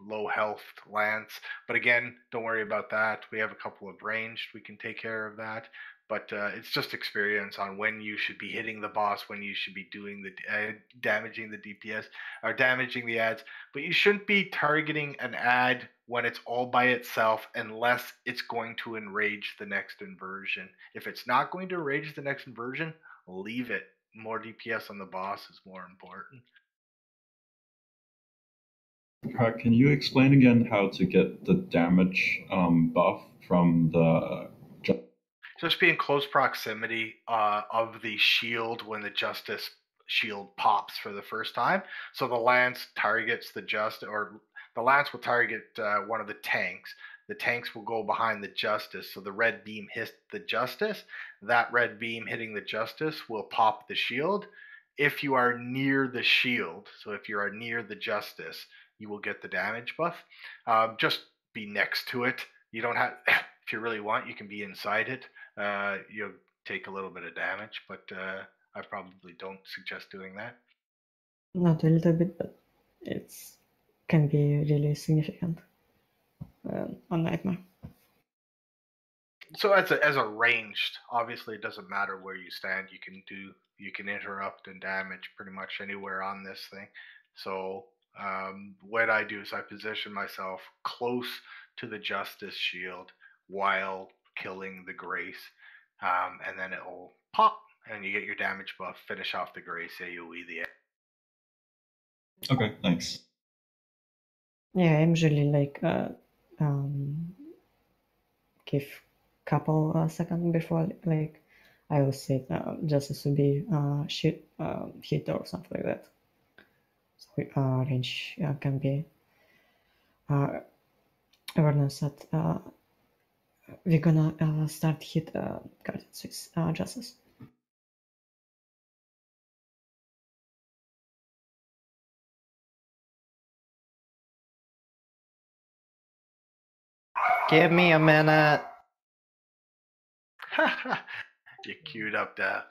[SPEAKER 5] low health lance. But again, don't worry about that. We have a couple of ranged. We can take care of that. But it's just experience on when you should be hitting the boss, when you should be doing the damaging the DPS or damaging the ads. But you shouldn't be targeting an ad when it's all by itself unless it's going to enrage the next inversion. If it's not going to enrage the next inversion, leave it. More DPS on the boss is more important.
[SPEAKER 6] Can you explain again how to get the damage buff from the...
[SPEAKER 5] Just be in close proximity of the shield when the Justice shield pops for the first time. So the lance targets the lance will target one of the tanks. The tanks will go behind the Justice, so the red beam hits the Justice. That red beam hitting the Justice will pop the shield. If you are near the shield, so if you are near the Justice, you will get the damage buff. Just be next to it. You don't have, if you really want, you can be inside it. You'll take a little bit of damage, but I probably don't suggest doing that.
[SPEAKER 2] Not a little bit, but it can be really significant on Nightmare.
[SPEAKER 5] So as a ranged, obviously it doesn't matter where you stand. You can interrupt and damage pretty much anywhere on this thing. So what I do is I position myself close to the Justice shield while killing the Grace, and then it will pop, and you get your damage buff. Finish off the Grace AoE the end.
[SPEAKER 6] Okay, thanks.
[SPEAKER 2] Yeah, I usually like give couple seconds before, like I will say Justice to be hit or something like that. So range can be awareness that we're gonna start hit Guardians with Justice.
[SPEAKER 7] Give me a minute.
[SPEAKER 5] You queued up that.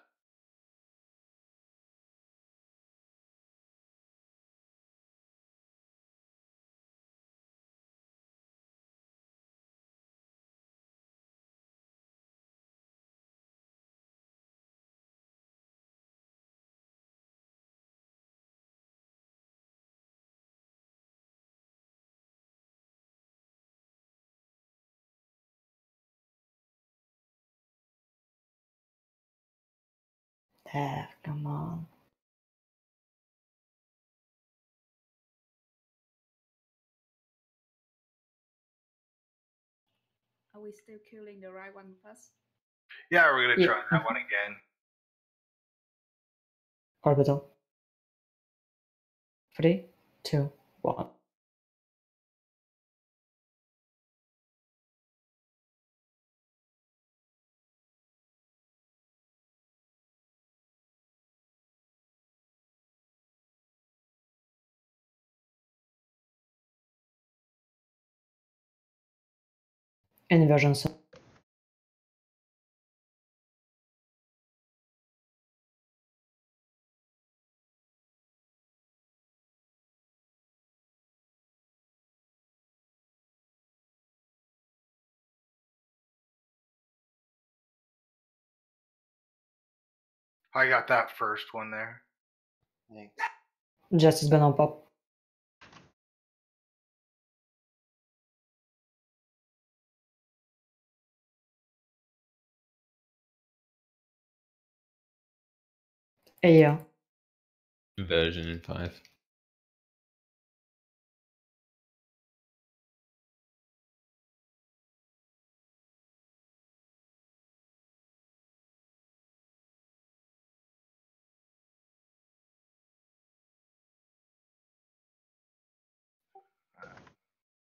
[SPEAKER 2] Come on.
[SPEAKER 8] Are we still killing the right one first?
[SPEAKER 5] Yeah, we're gonna try that one again.
[SPEAKER 2] Orbital. 3, 2, 1. Inversion.
[SPEAKER 5] I got that first one there.
[SPEAKER 7] Thanks.
[SPEAKER 2] Justice gonna pop. Yeah.
[SPEAKER 3] Inversion in 5.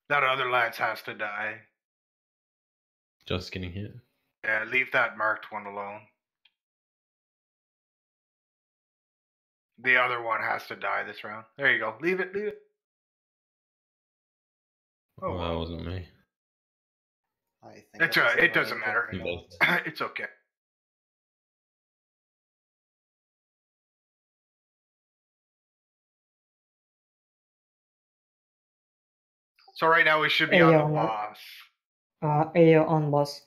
[SPEAKER 5] That other lance has to die.
[SPEAKER 3] Just getting hit.
[SPEAKER 5] Yeah, leave that marked one alone. The other one has to die this round. There you go. Leave it. Oh,
[SPEAKER 3] Well, that wasn't me.
[SPEAKER 7] I think
[SPEAKER 5] That's
[SPEAKER 7] it was
[SPEAKER 5] right. It
[SPEAKER 7] the
[SPEAKER 5] doesn't matter.
[SPEAKER 3] It
[SPEAKER 5] It's okay. So right now we should be on the boss.
[SPEAKER 2] AO on boss.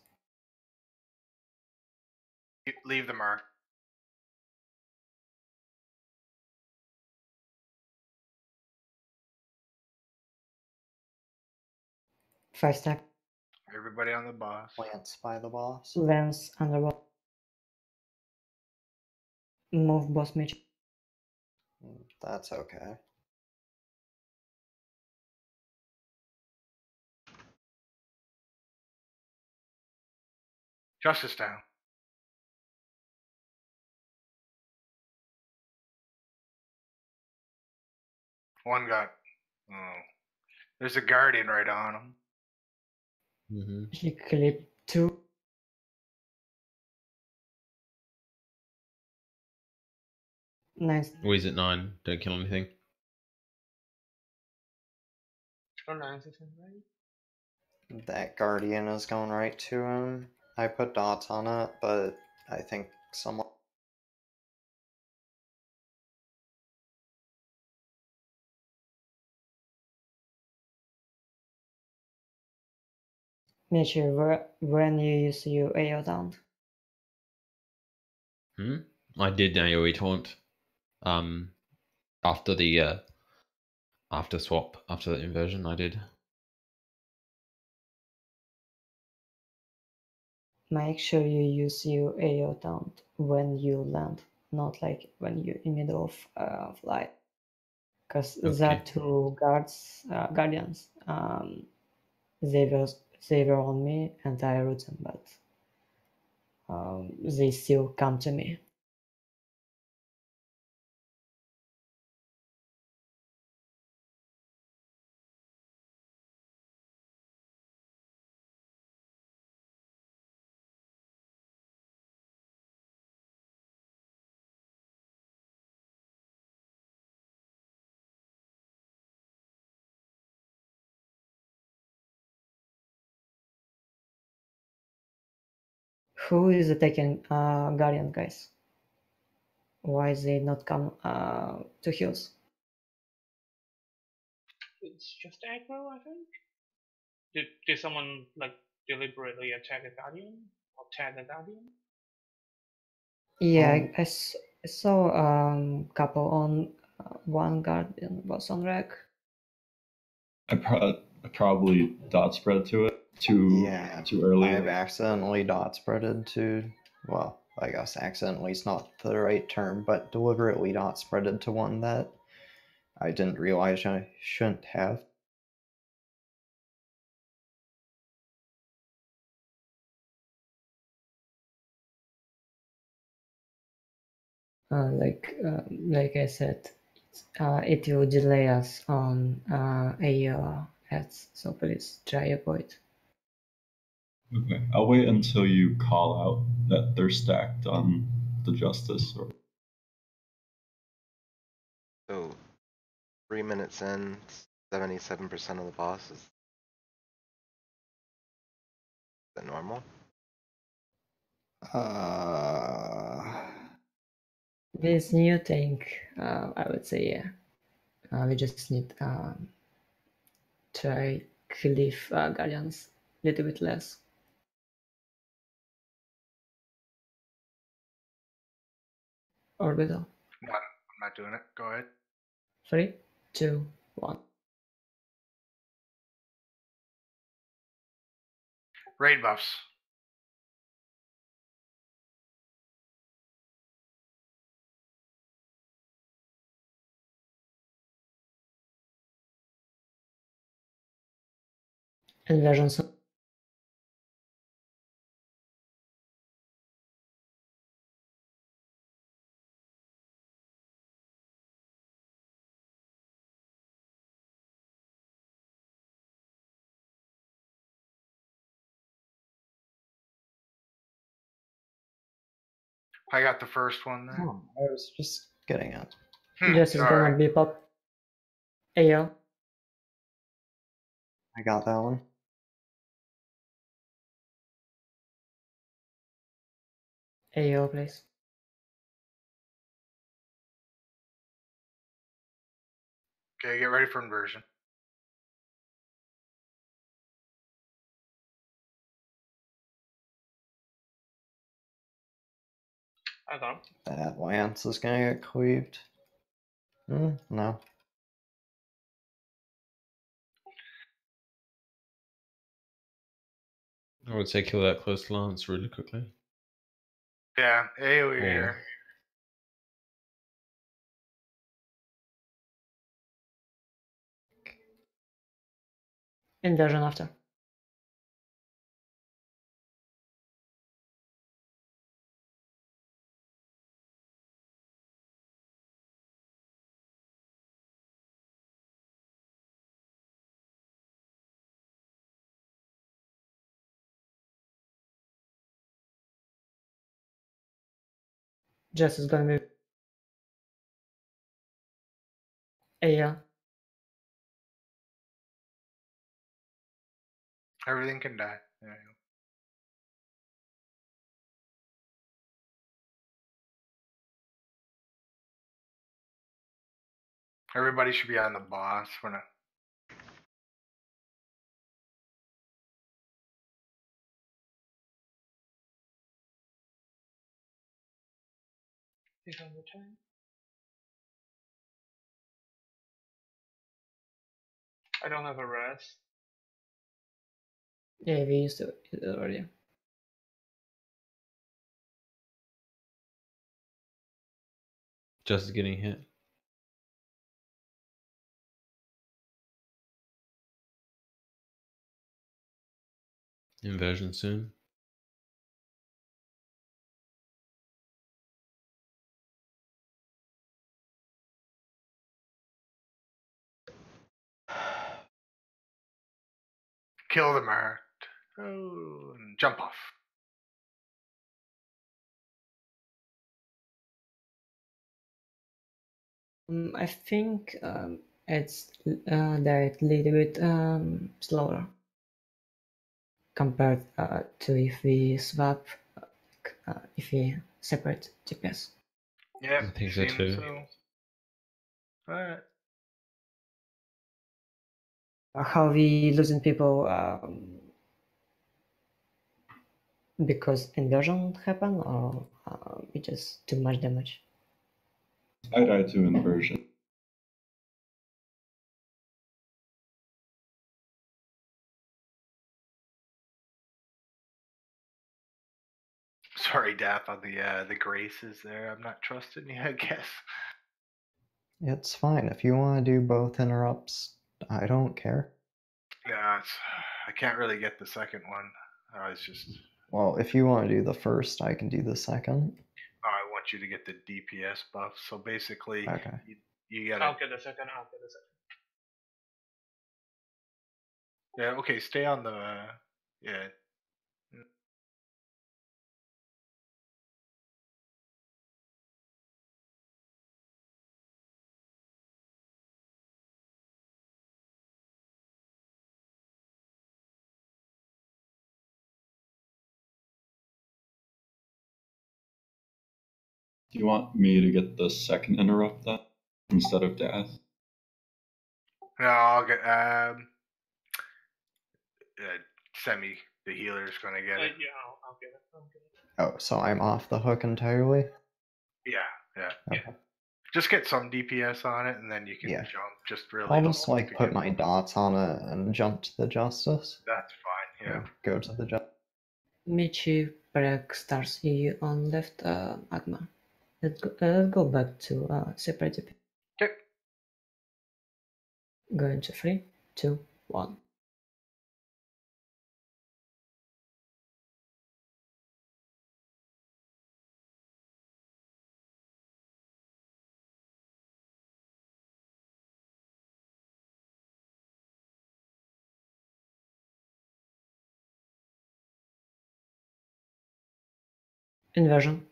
[SPEAKER 5] Leave the mark.
[SPEAKER 2] Five stack.
[SPEAKER 5] Everybody on the boss.
[SPEAKER 7] Lance by the boss.
[SPEAKER 2] Lance under boss. Move boss mage.
[SPEAKER 7] That's okay.
[SPEAKER 5] Justice down. One got. Oh. There's a guardian right on him.
[SPEAKER 3] Mm-hmm.
[SPEAKER 2] He clipped 2. Nice.
[SPEAKER 3] Wheeze at 9. Don't kill anything.
[SPEAKER 7] That guardian is going right to him. I put dots on it, but I think someone.
[SPEAKER 2] Make sure when you use your AO down.
[SPEAKER 3] I did AoE taunt. After the after swap, after the inversion, I did.
[SPEAKER 2] Make sure you use your AO down when you land, not like when you're in the middle of flight. Because that 2 guardians, they were on me and I root them, but they still come to me. Who is attacking guardian, guys? Why they not come to heals?
[SPEAKER 4] It's just aggro, I think. Did someone like deliberately attack a guardian or tag a guardian?
[SPEAKER 2] Yeah, I saw couple on one guardian was on wreck.
[SPEAKER 6] I probably dot spread to it too early.
[SPEAKER 7] I've accidentally dot spreaded to, well, I guess accidentally is not the right term, but deliberately dot spreaded to one that I didn't realize I shouldn't have.
[SPEAKER 2] Like I said, it will delay us on AO ads, so please try avoid.
[SPEAKER 6] Okay, I'll wait until you call out that they're stacked on the justice.
[SPEAKER 1] So 3 minutes in, 77% of the boss is that normal?
[SPEAKER 2] This new thing, I would say, yeah. We just need try cliff guardians a little bit less. Orbital.
[SPEAKER 5] I'm not doing it. Go ahead.
[SPEAKER 2] 3, 2, 1.
[SPEAKER 5] Raid buffs.
[SPEAKER 2] Inversions.
[SPEAKER 5] I got the first one there.
[SPEAKER 7] Oh, I was just getting it.
[SPEAKER 2] Jess is gonna
[SPEAKER 5] alright.
[SPEAKER 2] beep up. AO.
[SPEAKER 7] I got that one.
[SPEAKER 2] AO, please.
[SPEAKER 5] Okay, get ready for inversion.
[SPEAKER 4] I got him.
[SPEAKER 7] That Lance is gonna get cleaved. No.
[SPEAKER 3] I would say kill that close lance really quickly.
[SPEAKER 5] Yeah, AoE
[SPEAKER 3] Yeah.
[SPEAKER 5] here.
[SPEAKER 2] Inversion after. Jess is gonna be AO.
[SPEAKER 5] Everything can die. There you go. Everybody should be on the boss when I.
[SPEAKER 4] He's on the turn. I don't have a rest.
[SPEAKER 2] Yeah, we used it already.
[SPEAKER 3] Just getting hit. Inversion soon.
[SPEAKER 5] Kill the marked. Oh, and jump off.
[SPEAKER 2] I think it's that little bit slower compared to if we swap, if we separate GPS.
[SPEAKER 5] Yep,
[SPEAKER 3] I think so
[SPEAKER 5] seems
[SPEAKER 3] too.
[SPEAKER 5] so. Alright.
[SPEAKER 2] How we losing people because inversion happened, or it just too much damage?
[SPEAKER 6] I died to inversion.
[SPEAKER 5] Sorry, Dap, on the graces there. I'm not trusting you, I guess.
[SPEAKER 7] It's fine. If you want to do both interrupts, I don't care.
[SPEAKER 5] Yeah, I can't really get the second one. It's just.
[SPEAKER 7] Well, if you want to do the first, I can do the second.
[SPEAKER 5] I want you to get the DPS buff. So basically,
[SPEAKER 7] Okay.
[SPEAKER 5] you gotta.
[SPEAKER 4] I'll get the second. I'll get the second.
[SPEAKER 5] Yeah, okay, stay on the. Yeah.
[SPEAKER 6] Do you want me to get the second interrupt then instead of death?
[SPEAKER 5] No, I'll get. Semi, the healer's gonna get it.
[SPEAKER 4] Yeah, I'll get it. I'll get it.
[SPEAKER 7] Oh, so I'm off the hook entirely?
[SPEAKER 5] Yeah.
[SPEAKER 7] Okay.
[SPEAKER 5] Just get some DPS on it, and then you can
[SPEAKER 7] Yeah.
[SPEAKER 5] jump. Just really.
[SPEAKER 7] I'll
[SPEAKER 5] don't
[SPEAKER 7] just like
[SPEAKER 5] to
[SPEAKER 7] put
[SPEAKER 5] get-
[SPEAKER 7] my dots on it and jump to the justice.
[SPEAKER 5] That's fine. Yeah.
[SPEAKER 7] Or go to the justice.
[SPEAKER 2] Michi break stars EU on left Agma. Let's go back to separate GP.
[SPEAKER 5] Okay.
[SPEAKER 2] Go into 3, 2, 1. Inversion.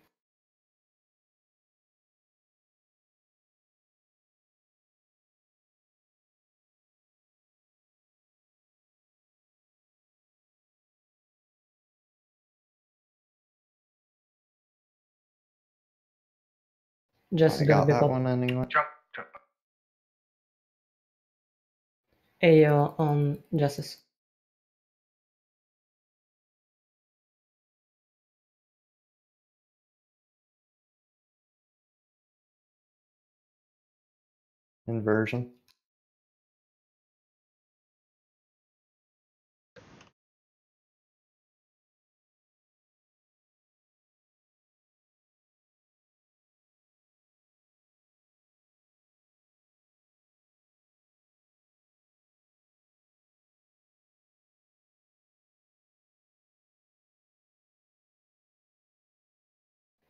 [SPEAKER 2] Just
[SPEAKER 7] I
[SPEAKER 2] gonna
[SPEAKER 7] got
[SPEAKER 2] be
[SPEAKER 7] that
[SPEAKER 2] pop.
[SPEAKER 7] one anyway.
[SPEAKER 5] Jump.
[SPEAKER 2] AO on Justice.
[SPEAKER 7] Inversion.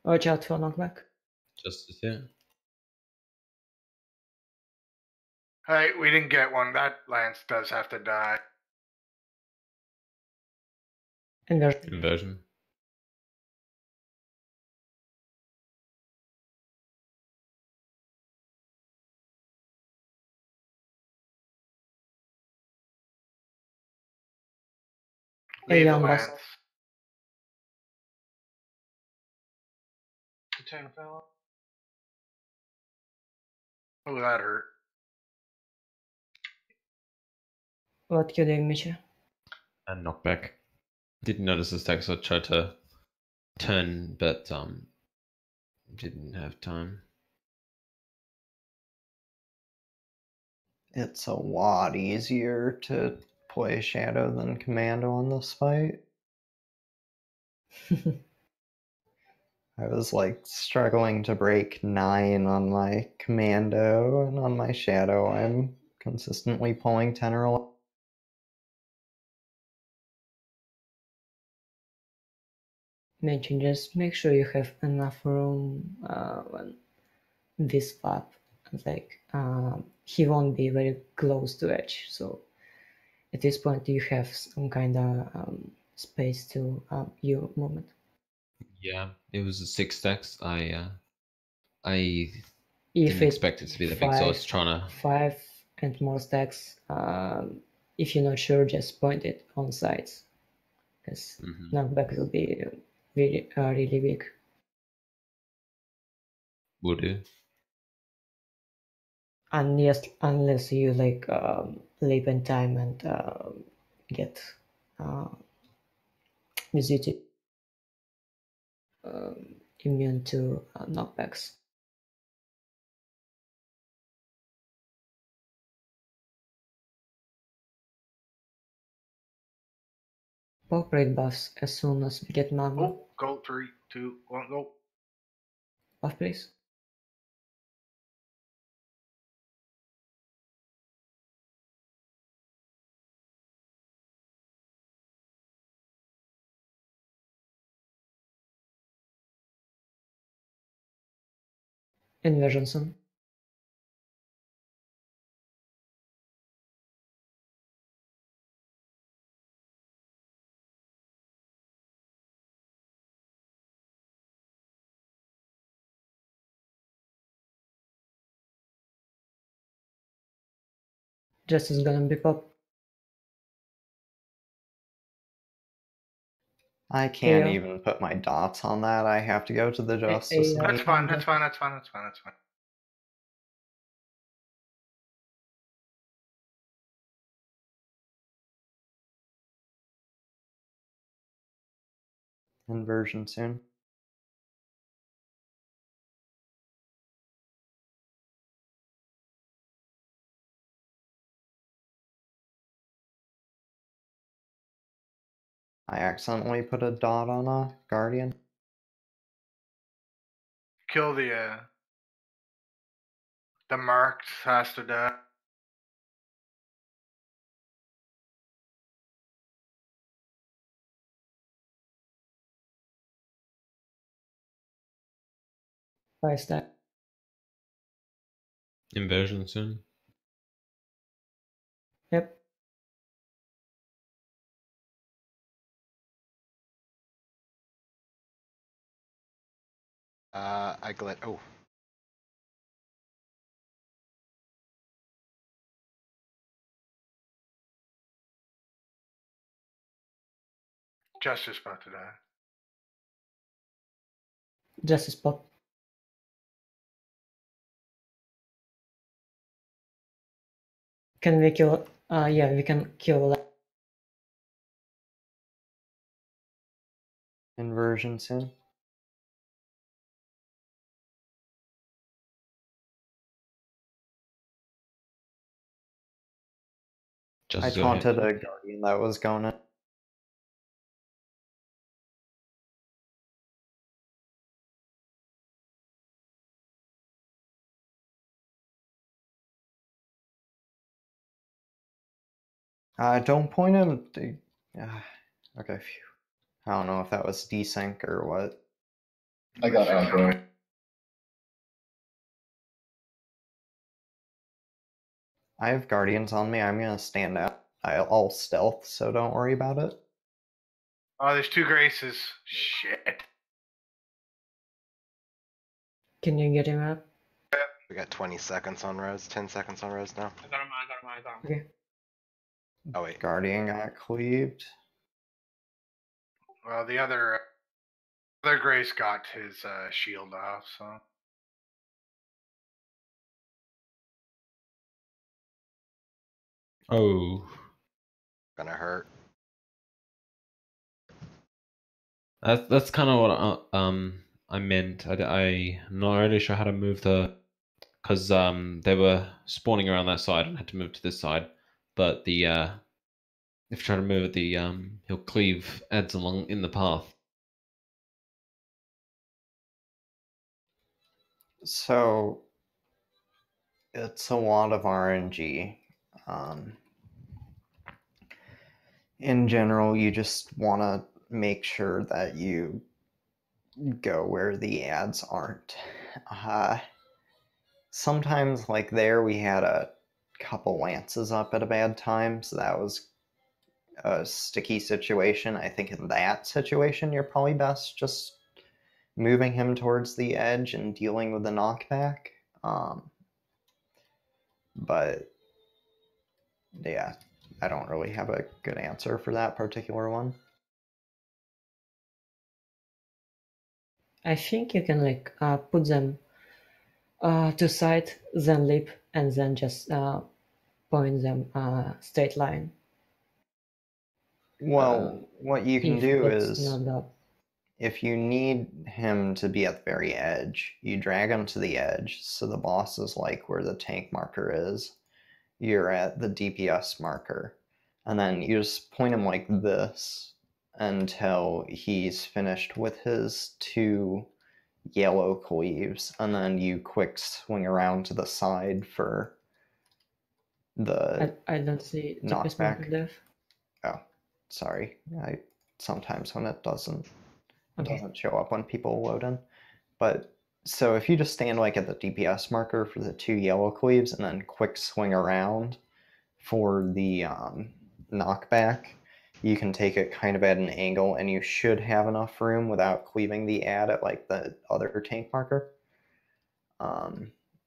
[SPEAKER 2] Watch out for knockback.
[SPEAKER 3] Justice, yeah.
[SPEAKER 5] Hey, we didn't get one. That lance does have to die.
[SPEAKER 2] Inversion.
[SPEAKER 3] Inversion.
[SPEAKER 5] Leave the
[SPEAKER 2] AO on boss.
[SPEAKER 5] lance.
[SPEAKER 4] Turn fell.
[SPEAKER 5] Oh, that hurt.
[SPEAKER 2] What you doing, Michi?
[SPEAKER 3] And knockback. Didn't notice the stack, so I tried to turn, but didn't have time.
[SPEAKER 7] It's a lot easier to play Shadow than Commando on this fight. I was like struggling to break 9 on my Commando, and on my Shadow I'm consistently pulling 10 or 11.
[SPEAKER 2] Mention, just make sure you have enough room when this flap, like he won't be very close to edge, so at this point you have some kind of space to your movement.
[SPEAKER 3] Yeah, it was a 6 stacks. I
[SPEAKER 2] If
[SPEAKER 3] didn't expect it to be that big, so I was trying to...
[SPEAKER 2] 5 and more stacks, if you're not sure, just point it on sides, because knockback will be really, really big.
[SPEAKER 3] Will do.
[SPEAKER 2] Unless you like leap in time and get visited immune to knockbacks. Pop rate buffs as soon as we get magma.
[SPEAKER 5] Oh, go 3, 2, 1, go.
[SPEAKER 2] Buff please. Inversion soon. Just is gonna be pop.
[SPEAKER 7] I can't
[SPEAKER 2] AO.
[SPEAKER 7] even put my dots on that. I have to go to the Justice.
[SPEAKER 2] AO.
[SPEAKER 5] That's fine, that's fine, that's fine, that's fine, that's fine.
[SPEAKER 7] Inversion soon. I accidentally put a dot on a Guardian.
[SPEAKER 5] Kill the marked has to die.
[SPEAKER 2] 5 stack.
[SPEAKER 3] Inversion soon.
[SPEAKER 2] Yep.
[SPEAKER 1] I glad. Oh,
[SPEAKER 5] Justice about to die.
[SPEAKER 2] Justice pop. Can we kill? Yeah, we can kill that.
[SPEAKER 7] Inversion soon.
[SPEAKER 3] Just
[SPEAKER 7] I
[SPEAKER 3] as your hit.
[SPEAKER 7] taunted a guardian that was going in. Don't point him. Okay, phew. I don't know if that was desync or what.
[SPEAKER 6] I got aggro.
[SPEAKER 7] I have guardians on me. I'm gonna stand out. I'll stealth, so don't worry about it.
[SPEAKER 5] Oh, there's 2 graces. Shit.
[SPEAKER 2] Can you get him up?
[SPEAKER 1] We got 20 seconds on Rose, 10 seconds on Rose now.
[SPEAKER 4] I got him.
[SPEAKER 2] Okay.
[SPEAKER 1] Oh wait,
[SPEAKER 7] Guardian got cleaved.
[SPEAKER 5] Well, the other grace got his shield off, so.
[SPEAKER 3] Oh,
[SPEAKER 1] gonna hurt.
[SPEAKER 3] that's kind of what I meant. I'm not really sure how to move because they were spawning around that side and had to move to this side. But the if you try to move it, the he'll cleave adds along in the path.
[SPEAKER 7] So it's a lot of RNG. In general, you just want to make sure that you go where the ads aren't. Sometimes, like there, we had a couple lances up at a bad time, so that was a sticky situation. I think in that situation, you're probably best just moving him towards the edge and dealing with the knockback. But yeah, I don't really have a good answer for that particular one.
[SPEAKER 2] I think you can like put them to side, then leap, and then just point them straight line.
[SPEAKER 7] Well, what you can
[SPEAKER 2] If
[SPEAKER 7] do
[SPEAKER 2] that's
[SPEAKER 7] is,
[SPEAKER 2] not that.
[SPEAKER 7] if you need him to be at the very edge, you drag him to the edge, so the boss is like where the tank marker is. You're at the DPS marker, and then you just point him like this until he's finished with his 2 yellow cleaves, and then you quick swing around to the side for the
[SPEAKER 2] I don't see DPS
[SPEAKER 7] knockback.
[SPEAKER 2] marker there.
[SPEAKER 7] Oh, sorry. I sometimes when it doesn't
[SPEAKER 2] Okay.
[SPEAKER 7] show up when people load in. But so if you just stand like at the DPS marker for the 2 yellow cleaves and then quick swing around for the knockback, you can take it kind of at an angle, and you should have enough room without cleaving the ad at like the other tank marker.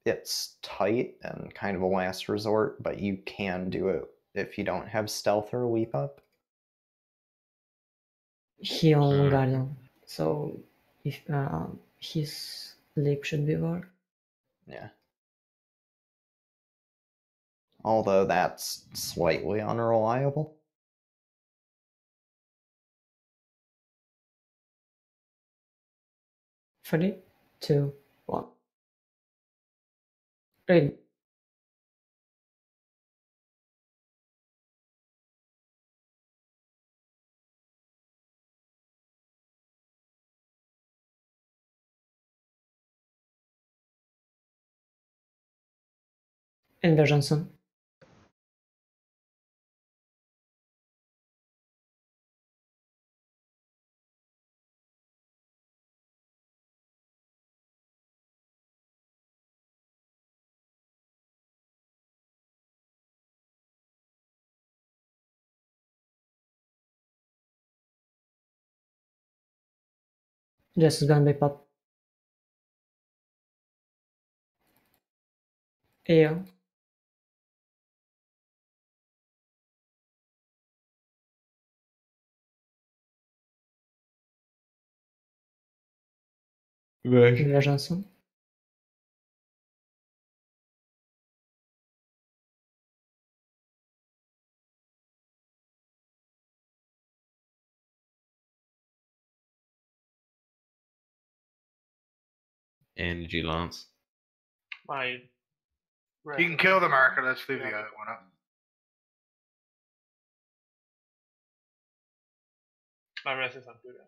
[SPEAKER 7] It's tight and kind of a last resort, but you can do it if you don't have stealth or leap up.
[SPEAKER 2] He on Guardian, so if his leap should be work.
[SPEAKER 7] Yeah. Although that's slightly unreliable.
[SPEAKER 2] Three, two, one. Ready. Inversion soon. This is gonna be pop. AO. Inversion soon.
[SPEAKER 3] energy lance.
[SPEAKER 4] My
[SPEAKER 5] You can kill the marker. Let's leave the other one up.
[SPEAKER 4] My resist on cooldown.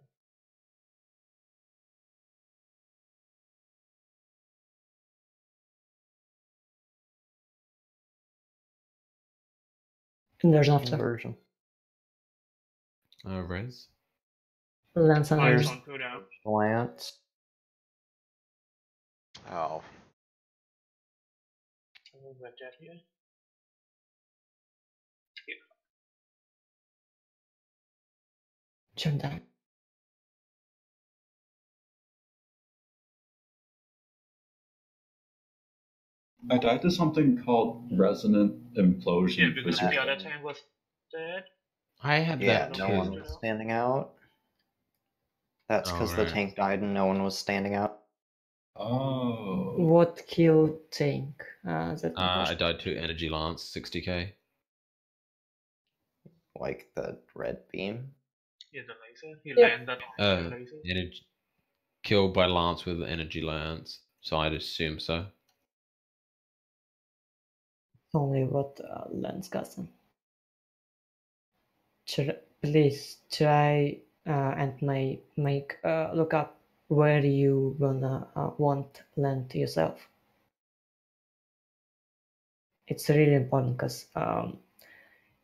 [SPEAKER 2] Inversion after.
[SPEAKER 7] Inversion.
[SPEAKER 3] Res.
[SPEAKER 2] Lance and
[SPEAKER 4] Mine's
[SPEAKER 2] Res.
[SPEAKER 4] on cooldown.
[SPEAKER 7] Lance.
[SPEAKER 1] Oh.
[SPEAKER 4] I'll move that jet here.
[SPEAKER 2] Jump down.
[SPEAKER 6] I died to something called resonant implosion.
[SPEAKER 4] Yeah, because the other tank was dead.
[SPEAKER 3] I had
[SPEAKER 7] Yeah,
[SPEAKER 3] that
[SPEAKER 7] no
[SPEAKER 3] too.
[SPEAKER 7] one was standing out. That's because the
[SPEAKER 3] right.
[SPEAKER 7] tank died and no one was standing out.
[SPEAKER 6] Oh.
[SPEAKER 2] What killed tank?
[SPEAKER 3] I died to energy lance, 60k.
[SPEAKER 7] Like the red beam.
[SPEAKER 4] Yeah, the laser. He
[SPEAKER 2] Yeah.
[SPEAKER 4] landed on the laser.
[SPEAKER 3] Energy killed by lance with energy lance. So I'd assume so.
[SPEAKER 2] Only what Lance custom. Please try and make look up where you gonna want land yourself. It's really important because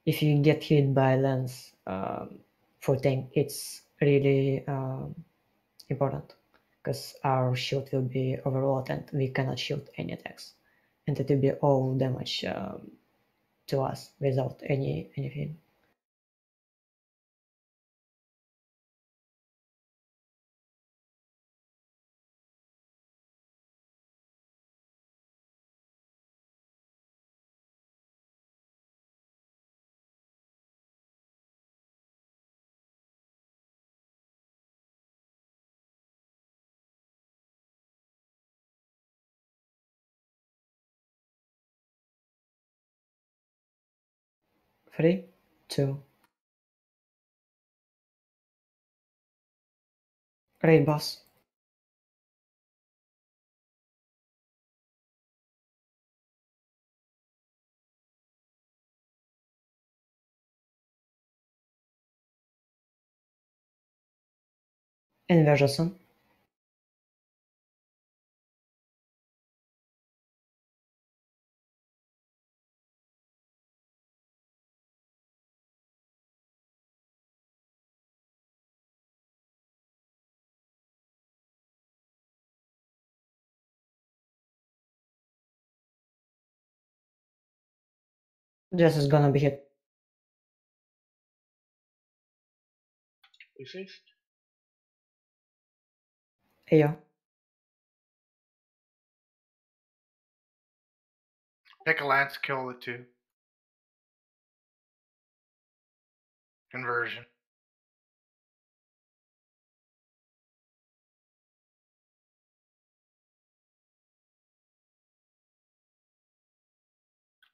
[SPEAKER 2] if you get hit by lens for tank, it's really important because our shield will be overloaded and we cannot shoot any attacks, and it will be all damage to us without anything. Three, two. Raid boss. Inversion. This is gonna be hit.
[SPEAKER 4] Resist.
[SPEAKER 2] Yeah.
[SPEAKER 5] Pick a lance, kill it too. Conversion.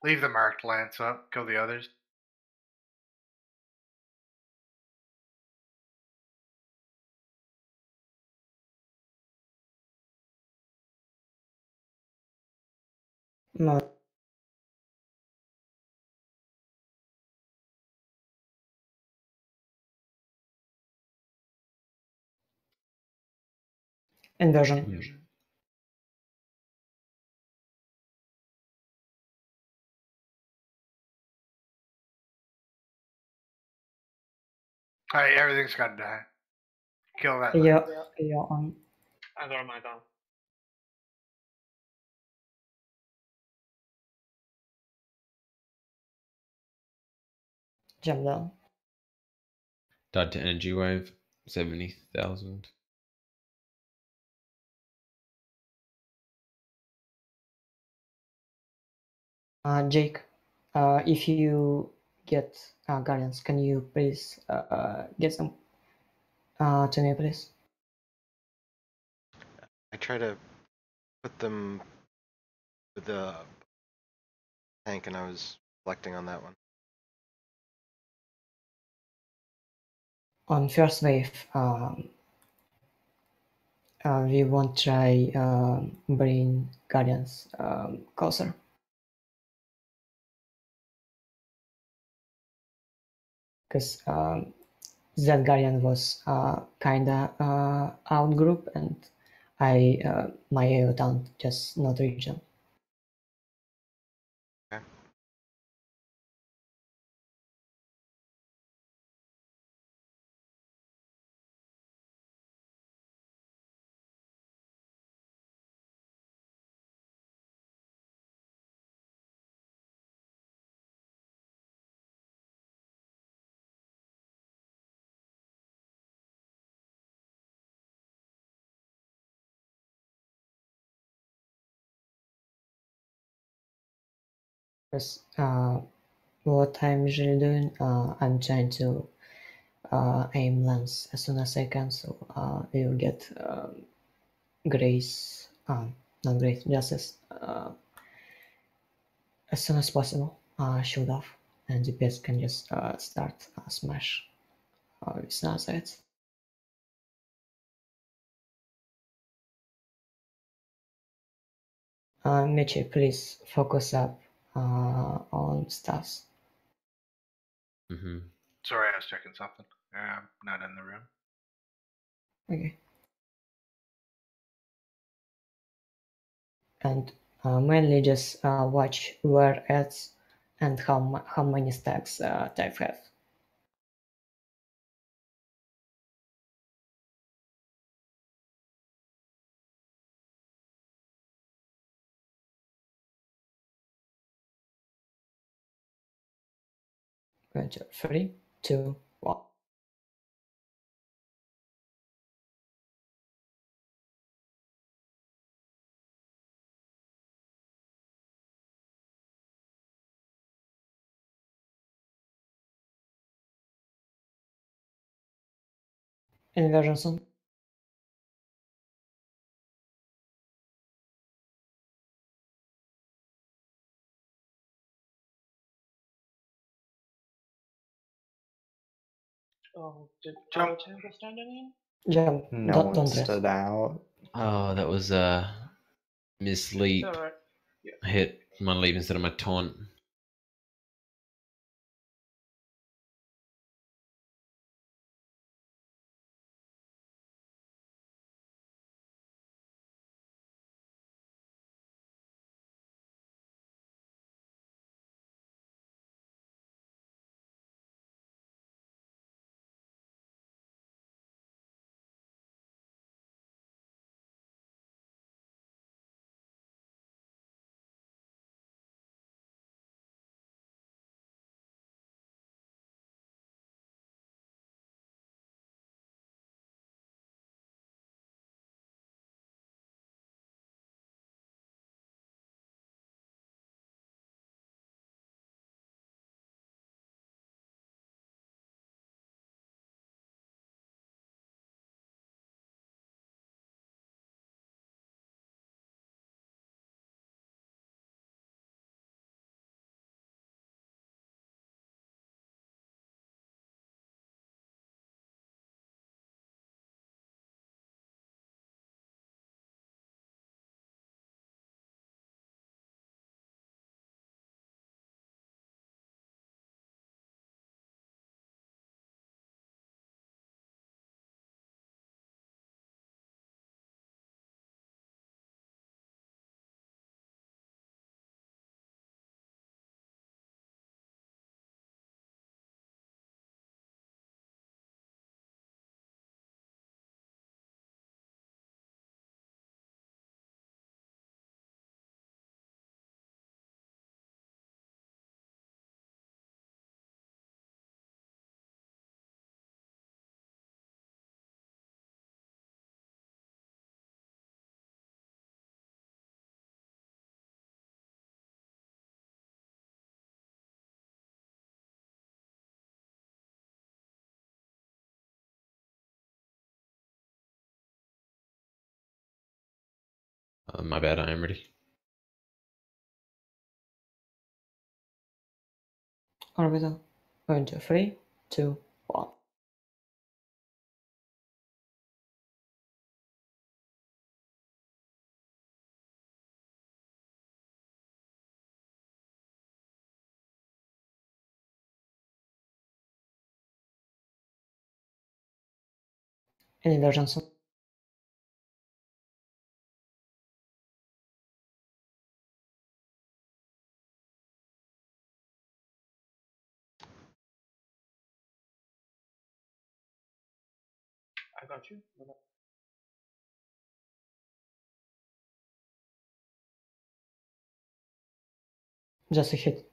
[SPEAKER 5] Leave the marked lance up, kill the others.
[SPEAKER 2] No. Inversion.
[SPEAKER 5] Alright, everything's gotta die. Kill that.
[SPEAKER 2] Yeah, yeah, on.
[SPEAKER 4] I got my down.
[SPEAKER 2] Jump down.
[SPEAKER 3] Died to energy wave, 70,000.
[SPEAKER 2] Jake, if you get guardians, can you please get some to me, please?
[SPEAKER 1] I try to put them with the tank, and I was reflecting on that one.
[SPEAKER 2] On first wave, we won't try bring guardians closer. Because that guardian was kinda out group, and my AO talent just not reach them.
[SPEAKER 1] Okay.
[SPEAKER 2] Because what I'm usually doing, I'm trying to aim lens as soon as I can, so we will get grace, not grace, justice as soon as possible, shoot off, and DPS can just start smash with snap sides. Michi, please focus up on stuffs.
[SPEAKER 3] Mm-hmm.
[SPEAKER 5] Sorry, I was checking something. I'm not in the room.
[SPEAKER 2] Okay. And mainly just watch where ads and how many stacks type have. Going to 3, 2, 1. Inversion soon.
[SPEAKER 4] Did
[SPEAKER 5] Jump.
[SPEAKER 4] our tank standing
[SPEAKER 2] Jump.
[SPEAKER 7] No one
[SPEAKER 2] Don't rest.
[SPEAKER 7] stood out.
[SPEAKER 3] Oh, that was a
[SPEAKER 4] in?
[SPEAKER 3] misleap.
[SPEAKER 4] It's alright.
[SPEAKER 3] I hit my leap instead of my taunt. My bad, I am ready.
[SPEAKER 2] Orbital. Going to 3, 2, 1. Any versions?
[SPEAKER 4] I got you.
[SPEAKER 2] Just a hit.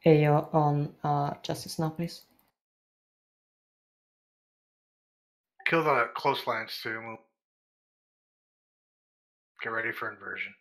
[SPEAKER 2] AO on Justice now, please.
[SPEAKER 5] Kill the close lines too. Get ready for inversion.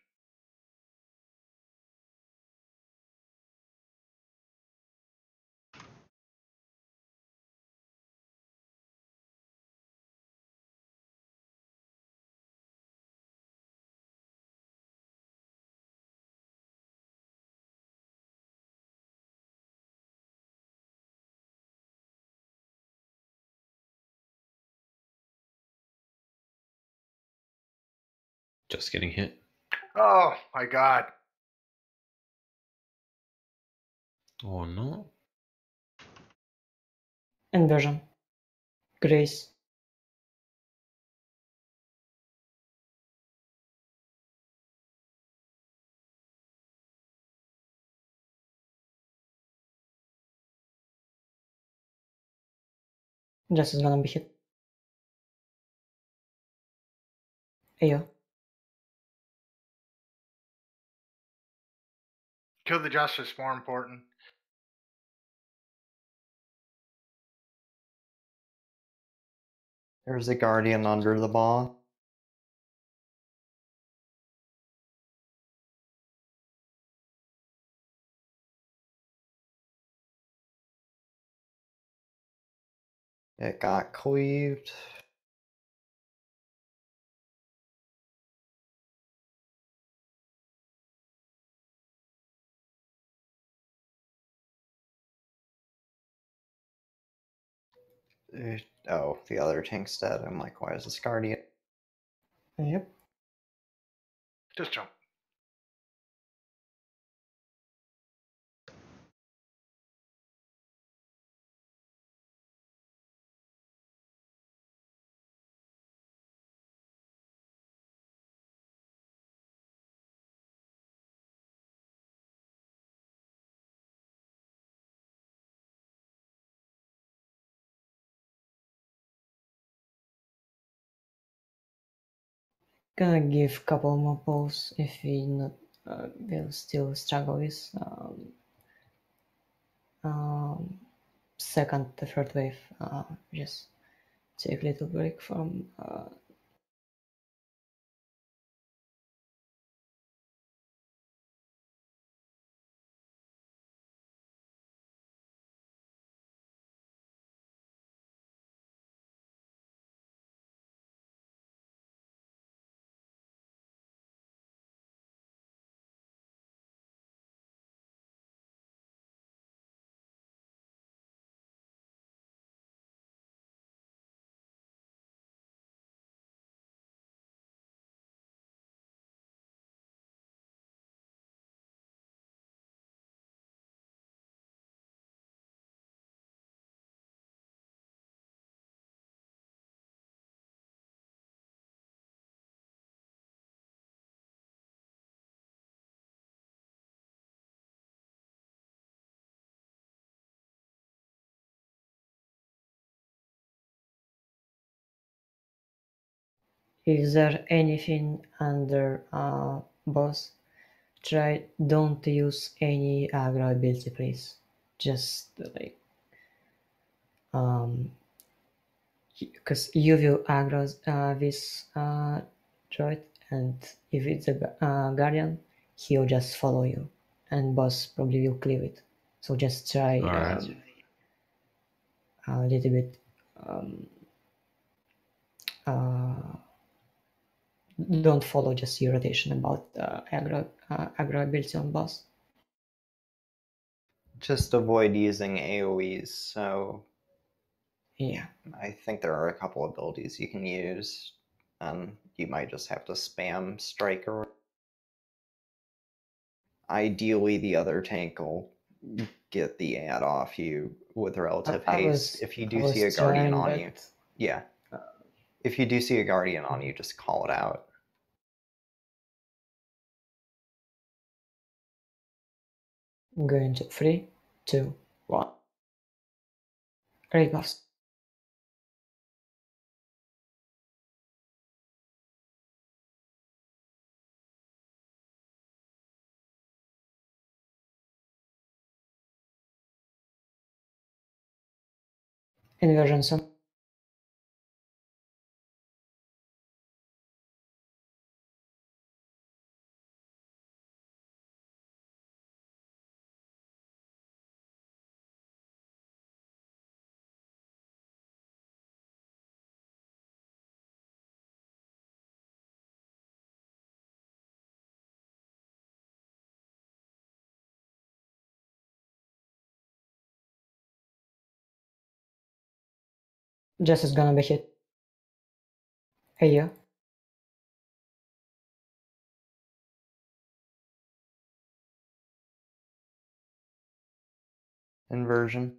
[SPEAKER 3] Just getting hit.
[SPEAKER 5] Oh my god.
[SPEAKER 3] Or not.
[SPEAKER 2] Inversion. Grace. Justice gonna be hit. AO.
[SPEAKER 5] Kill the justice, more important.
[SPEAKER 7] There's a guardian under the boss. It got cleaved. Oh, the other tank's dead. I'm like, why is this guardian?
[SPEAKER 2] Yep.
[SPEAKER 5] Just jump.
[SPEAKER 2] Gonna give couple more pulls if we not will still struggle with second, the third wave. Just take a little break from Is there anything under boss? Don't use any aggro ability, please. Just like because you will aggro this droid, and if it's a guardian, he'll just follow you, and boss probably will clear it. So just try
[SPEAKER 3] Alright.
[SPEAKER 2] a little bit. Don't follow just your rotation about aggro ability on boss.
[SPEAKER 7] Just avoid using AoEs, so
[SPEAKER 2] Yeah.
[SPEAKER 7] I think there are a couple abilities you can use, and you might just have to spam Striker. Ideally, the other tank will get the ad off you with relative
[SPEAKER 2] I
[SPEAKER 7] haste. If you do
[SPEAKER 2] was
[SPEAKER 7] see a guardian
[SPEAKER 2] trying,
[SPEAKER 7] on you, yeah. If you do see a guardian on you, just call it out.
[SPEAKER 2] I'm going to 3, 2, 1. Ready, buffs. Inversion sun. Jess is gonna be hit. Hey, you.
[SPEAKER 7] Inversion.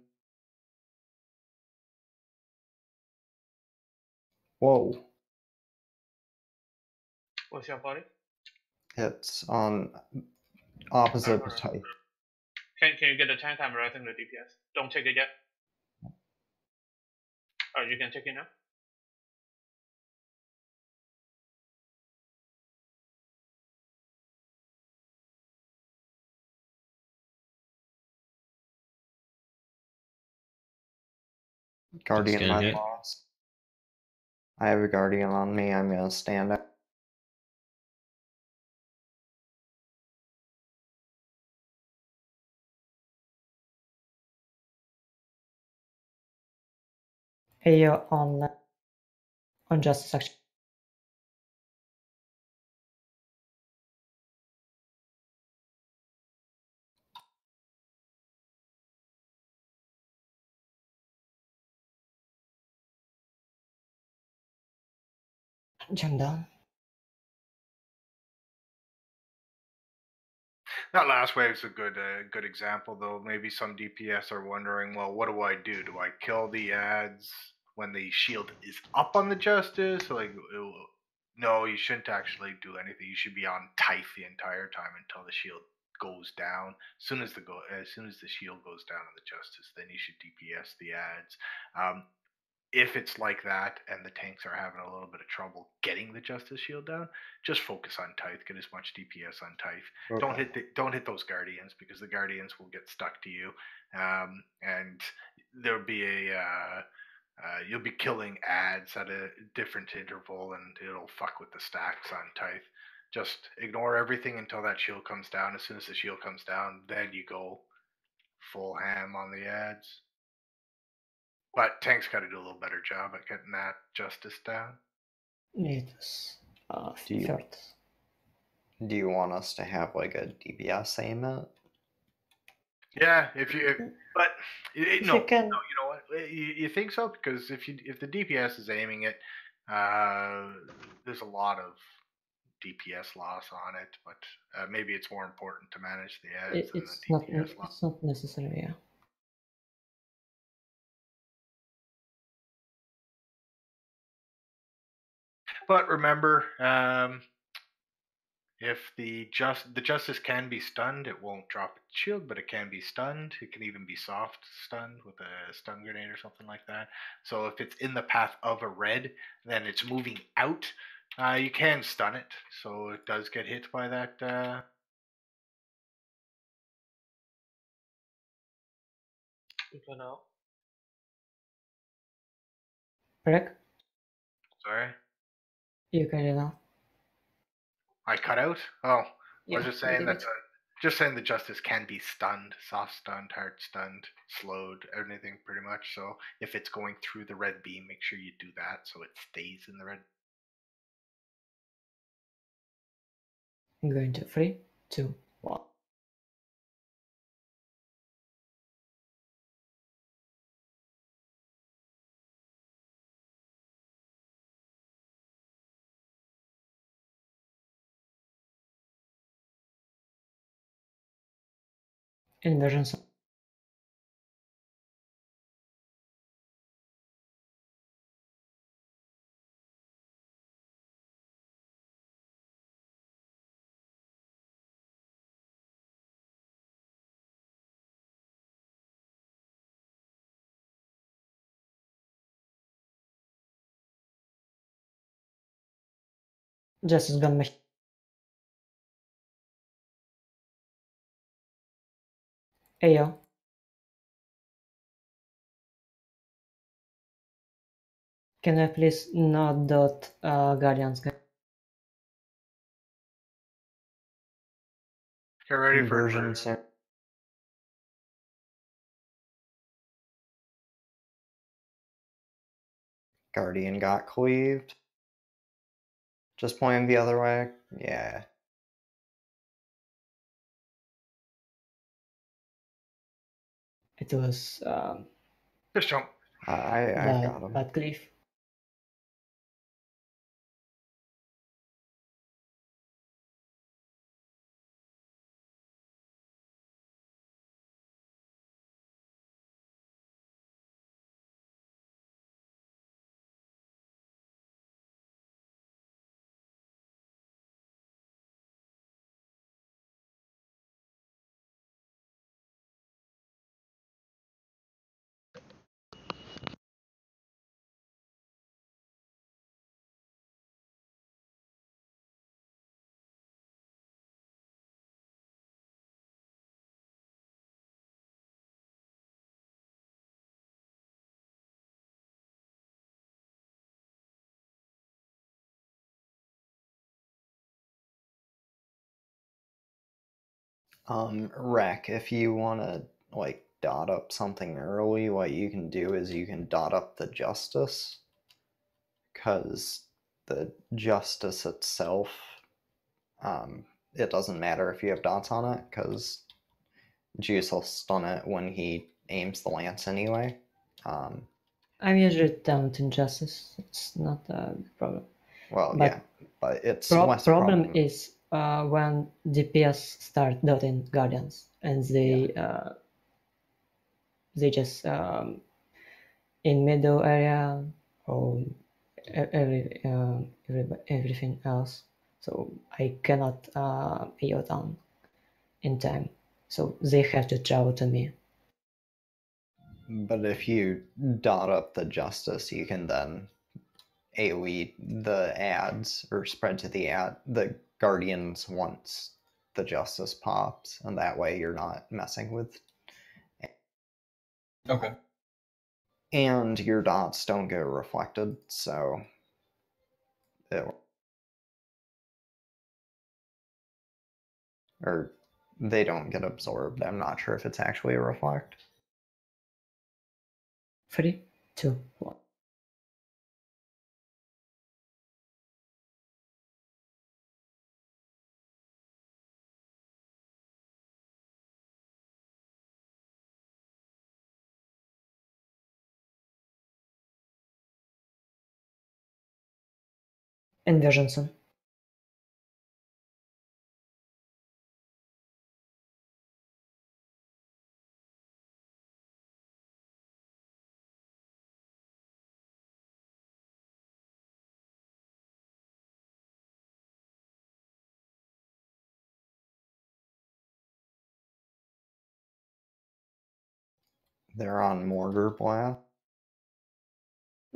[SPEAKER 7] Whoa.
[SPEAKER 4] What's your body?
[SPEAKER 7] It's on opposite
[SPEAKER 4] Alright.
[SPEAKER 7] type.
[SPEAKER 4] Can you get the 10 time rising the DPS? Don't take it yet. Oh, you can take it now.
[SPEAKER 7] Guardian
[SPEAKER 3] Scan
[SPEAKER 7] by
[SPEAKER 3] hit.
[SPEAKER 7] loss. I have a guardian on me. I'm gonna stand up.
[SPEAKER 2] Hey, you on Justice action. Jump down.
[SPEAKER 5] That last wave's a good example, though. Maybe some DPS are wondering, well, what do I do? Do I kill the ads when the shield is up on the justice? No, you shouldn't actually do anything. You should be on Tithe the entire time until the shield goes down. As soon as the shield goes down on the justice, then you should DPS the ads. If it's like that and the tanks are having a little bit of trouble getting the justice shield down, just focus on Tithe. Get as much DPS on Tithe.
[SPEAKER 7] Okay.
[SPEAKER 5] Don't hit those guardians, because the guardians will get stuck to you, and there'll be you'll be killing ads at a different interval, and it'll fuck with the stacks on Tithe. Just ignore everything until that shield comes down. As soon as the shield comes down, then you go full ham on the ads. But Tank's got to do a little better job at getting that justice down.
[SPEAKER 2] It was
[SPEAKER 7] Do you-
[SPEAKER 2] third.
[SPEAKER 7] Do you want us to have like a DPS aim it?
[SPEAKER 5] Yeah, if you, but
[SPEAKER 2] If
[SPEAKER 5] no,
[SPEAKER 2] you can.
[SPEAKER 5] no, you know what? You think so? Because if the DPS is aiming it, there's a lot of DPS loss on it. But maybe it's more important to manage the ads than
[SPEAKER 2] It's
[SPEAKER 5] the
[SPEAKER 2] not.
[SPEAKER 5] DPS loss.
[SPEAKER 2] It's not necessary. Yeah.
[SPEAKER 5] But remember, if the justice can be stunned, it won't drop its shield, but it can be stunned. It can even be soft stunned with a stun grenade or something like that. So if it's in the path of a red, then it's moving out. You can stun it, so it does get hit by that.
[SPEAKER 4] You can now.
[SPEAKER 2] Rick,
[SPEAKER 5] Sorry,
[SPEAKER 2] you can do now.
[SPEAKER 5] I cut out. Oh, I was
[SPEAKER 2] Yeah,
[SPEAKER 5] just saying
[SPEAKER 2] you
[SPEAKER 5] that.
[SPEAKER 2] did.
[SPEAKER 5] Just saying the justice can be stunned, soft stunned, hard stunned, slowed, anything pretty much. So if it's going through the red beam, make sure you do that so it stays in the red.
[SPEAKER 2] I'm going to 3, 2, 1. Inversion sun. Justice gun machine. Ayo. Can I please not dot Guardians?
[SPEAKER 5] Get ready for
[SPEAKER 7] Inversion. Guardian got cleaved. Just pointing the other way. Yeah.
[SPEAKER 2] It was
[SPEAKER 5] Just jump.
[SPEAKER 7] I got him.
[SPEAKER 2] bad cleave.
[SPEAKER 7] Rec, if you want to like dot up something early, what you can do is you can dot up the Justice, because the Justice itself, it doesn't matter if you have dots on it, because Juice will stun it when he aims the lance anyway.
[SPEAKER 2] I'm usually taunting Justice. It's not a big problem.
[SPEAKER 7] Well,
[SPEAKER 2] But
[SPEAKER 7] yeah, but it's
[SPEAKER 2] problem
[SPEAKER 7] less problem.
[SPEAKER 2] is when DPS start dotting Guardians and they just in middle area or everything else. So I cannot AO down in time. So they have to travel to me.
[SPEAKER 7] But if you dot up the Justice, you can then AoE the ads or spread to the Guardians once the Justice pops, and that way you're not messing with.
[SPEAKER 6] Okay.
[SPEAKER 7] And your dots don't get reflected, so or they don't get absorbed. I'm not sure if it's actually a reflect.
[SPEAKER 2] 3, 2, 1. Inversion soon.
[SPEAKER 7] They're on Mortar Blast.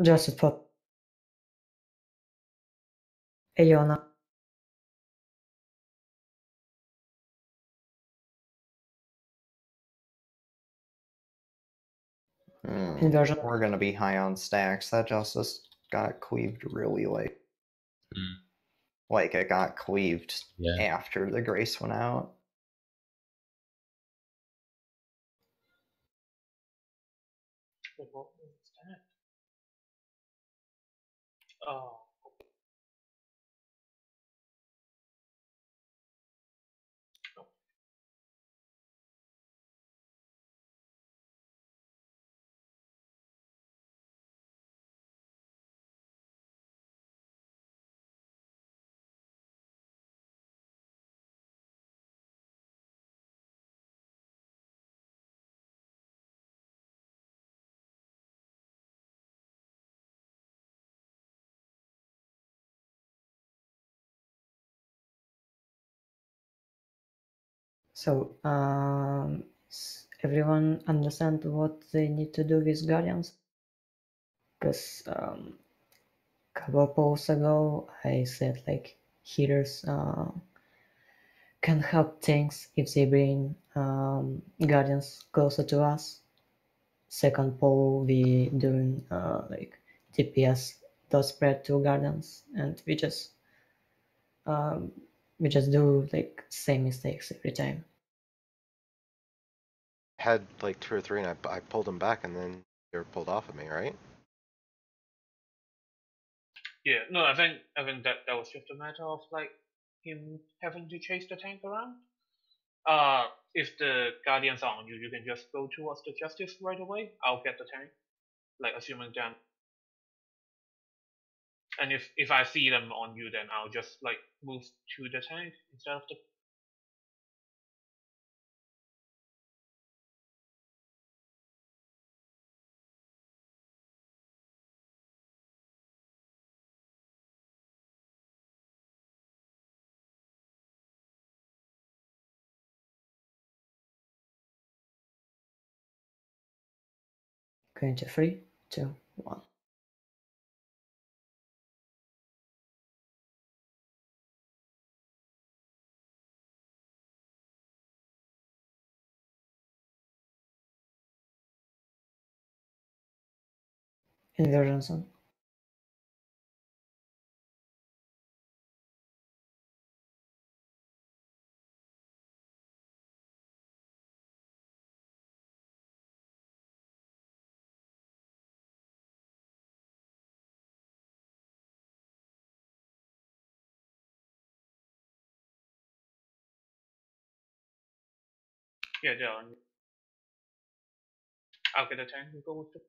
[SPEAKER 2] Just a thought. Ayona. Inversion.
[SPEAKER 7] We're gonna be high on stacks. That Justice got cleaved really late. Like it got cleaved after the Grace went out.
[SPEAKER 4] What was that? Oh.
[SPEAKER 2] So everyone understand what they need to do with Guardians? Because couple polls ago I said like healers can help tanks if they bring guardians closer to us. Second pull, we doing like DPS dot spread to guardians, and we just do like same mistakes every time.
[SPEAKER 1] Had like 2 or 3, and I pulled them back, and then they were pulled off of me, right?
[SPEAKER 4] Yeah, no, I think that was just a matter of like him having to chase the tank around. If the guardians are on you, you can just go towards the justice right away. I'll get the tank, like assuming them. And if I see them on you, then I'll just like move to the tank instead of the.
[SPEAKER 2] Going to 3, 2, 1. Inversion zone.
[SPEAKER 4] Yeah, they're on you. I'll get the tank and go with the.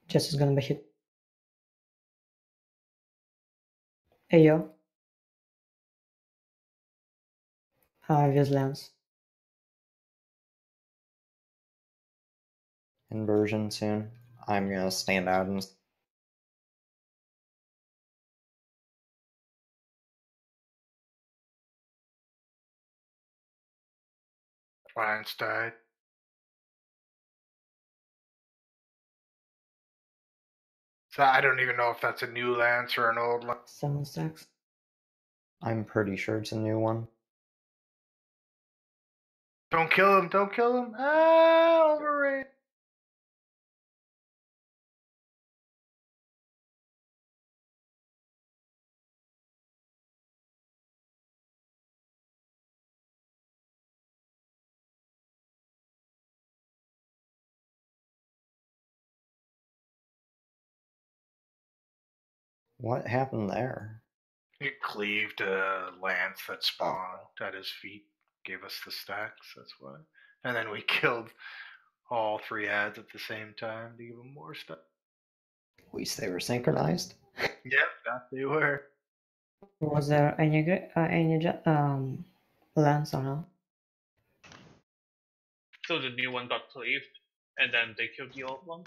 [SPEAKER 2] Just is gonna be hit. Hey yo. Use lens.
[SPEAKER 7] Inversion soon. I'm gonna stand out and
[SPEAKER 5] Lance died. So I don't even know if that's a new lance or an old lance.
[SPEAKER 2] 7 stacks.
[SPEAKER 7] I'm pretty sure it's a new one.
[SPEAKER 5] Don't kill him! Don't kill him! Ah, overrated.
[SPEAKER 7] What happened there?
[SPEAKER 5] It cleaved a lance that spawned at his feet, gave us the stacks, that's why. And then we killed all 3 ads at the same time to give him more stuff.
[SPEAKER 7] At least they were synchronized.
[SPEAKER 5] Yep, that they were.
[SPEAKER 2] Was there any lens or no?
[SPEAKER 4] So the new one got cleaved, and then they killed the old one.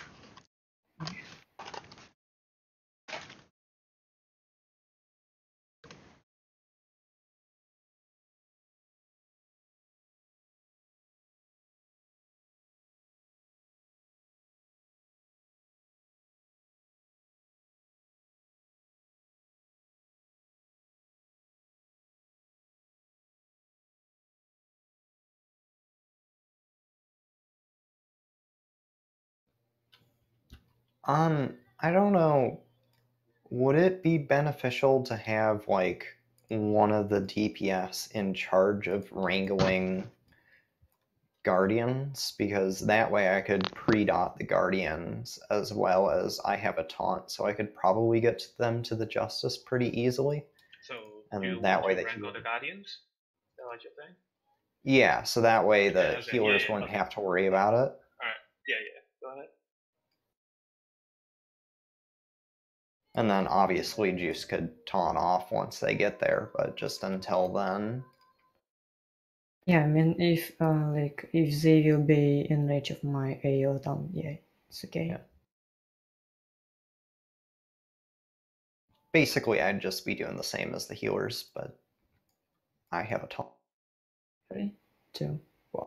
[SPEAKER 7] I don't know. Would it be beneficial to have like one of the DPS in charge of wrangling guardians? Because that way I could pre-dot the guardians as well as I have a taunt, so I could probably get them to the justice pretty easily.
[SPEAKER 4] So
[SPEAKER 7] And
[SPEAKER 4] do you
[SPEAKER 7] that
[SPEAKER 4] want
[SPEAKER 7] way
[SPEAKER 4] to
[SPEAKER 7] the
[SPEAKER 4] wrangle the guardians? Is that what you're saying?
[SPEAKER 7] Yeah, so that way the
[SPEAKER 4] Yeah, okay,
[SPEAKER 7] healers
[SPEAKER 4] yeah,
[SPEAKER 7] wouldn't
[SPEAKER 4] okay.
[SPEAKER 7] have to worry about it.
[SPEAKER 4] Alright, yeah, go ahead.
[SPEAKER 7] And then obviously Juice could taunt off once they get there, but just until then.
[SPEAKER 2] Yeah, I mean if like if they will be in range of my AO, then yeah, it's okay.
[SPEAKER 7] Yeah. Basically I'd just be doing the same as the healers, but I have a taunt.
[SPEAKER 2] 3, 2, 1.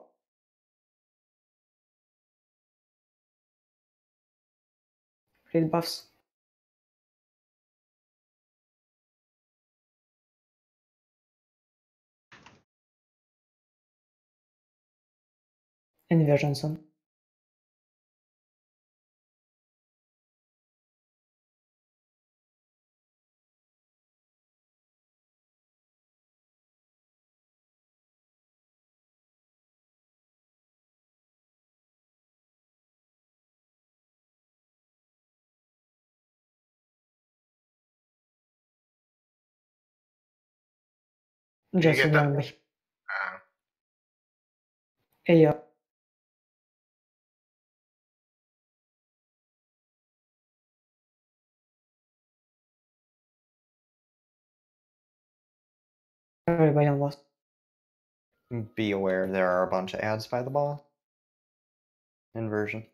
[SPEAKER 2] Read buffs. Inversion zone. Just
[SPEAKER 5] get that?
[SPEAKER 2] ignore me.
[SPEAKER 5] Uh,
[SPEAKER 2] AO. Everybody on boss.
[SPEAKER 7] Be aware there are a bunch of ads by the boss. Inversion.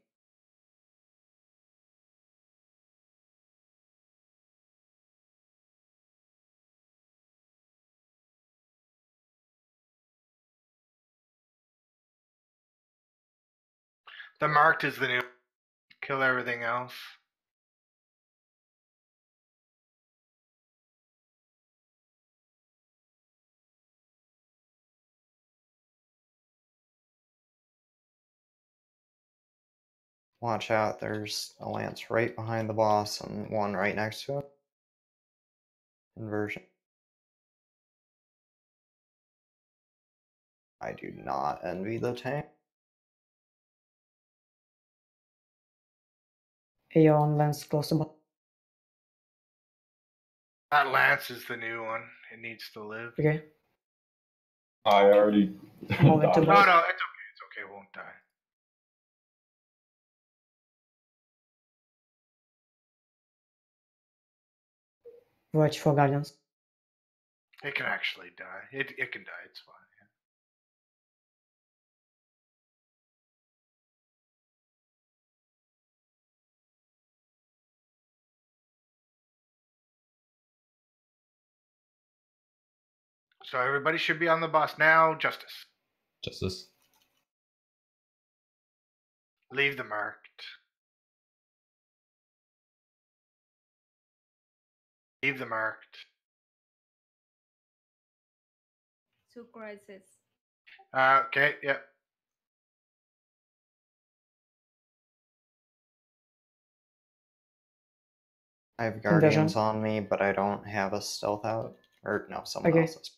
[SPEAKER 5] the marked is the new. Kill everything else.
[SPEAKER 7] Watch out, there's a lance right behind the boss and one right next to it. Inversion. I do not envy the tank.
[SPEAKER 2] AO on lens close to boss.
[SPEAKER 5] That lance is the new one. It needs to live.
[SPEAKER 2] Okay.
[SPEAKER 6] I already
[SPEAKER 2] Moving to
[SPEAKER 6] dodged.
[SPEAKER 2] boss.
[SPEAKER 5] No, it's okay. It's okay. It won't die.
[SPEAKER 2] Watch for guardians.
[SPEAKER 5] It can actually die. It can die. It's fine. So everybody should be on the bus now. Justice.
[SPEAKER 3] Justice.
[SPEAKER 5] Leave the marked. Leave the marked.
[SPEAKER 8] 2 crisis.
[SPEAKER 5] Okay, yeah.
[SPEAKER 7] I have guardians
[SPEAKER 2] Inversion.
[SPEAKER 7] on me, but I don't have a stealth out. Or no, someone
[SPEAKER 2] Okay.
[SPEAKER 7] else's.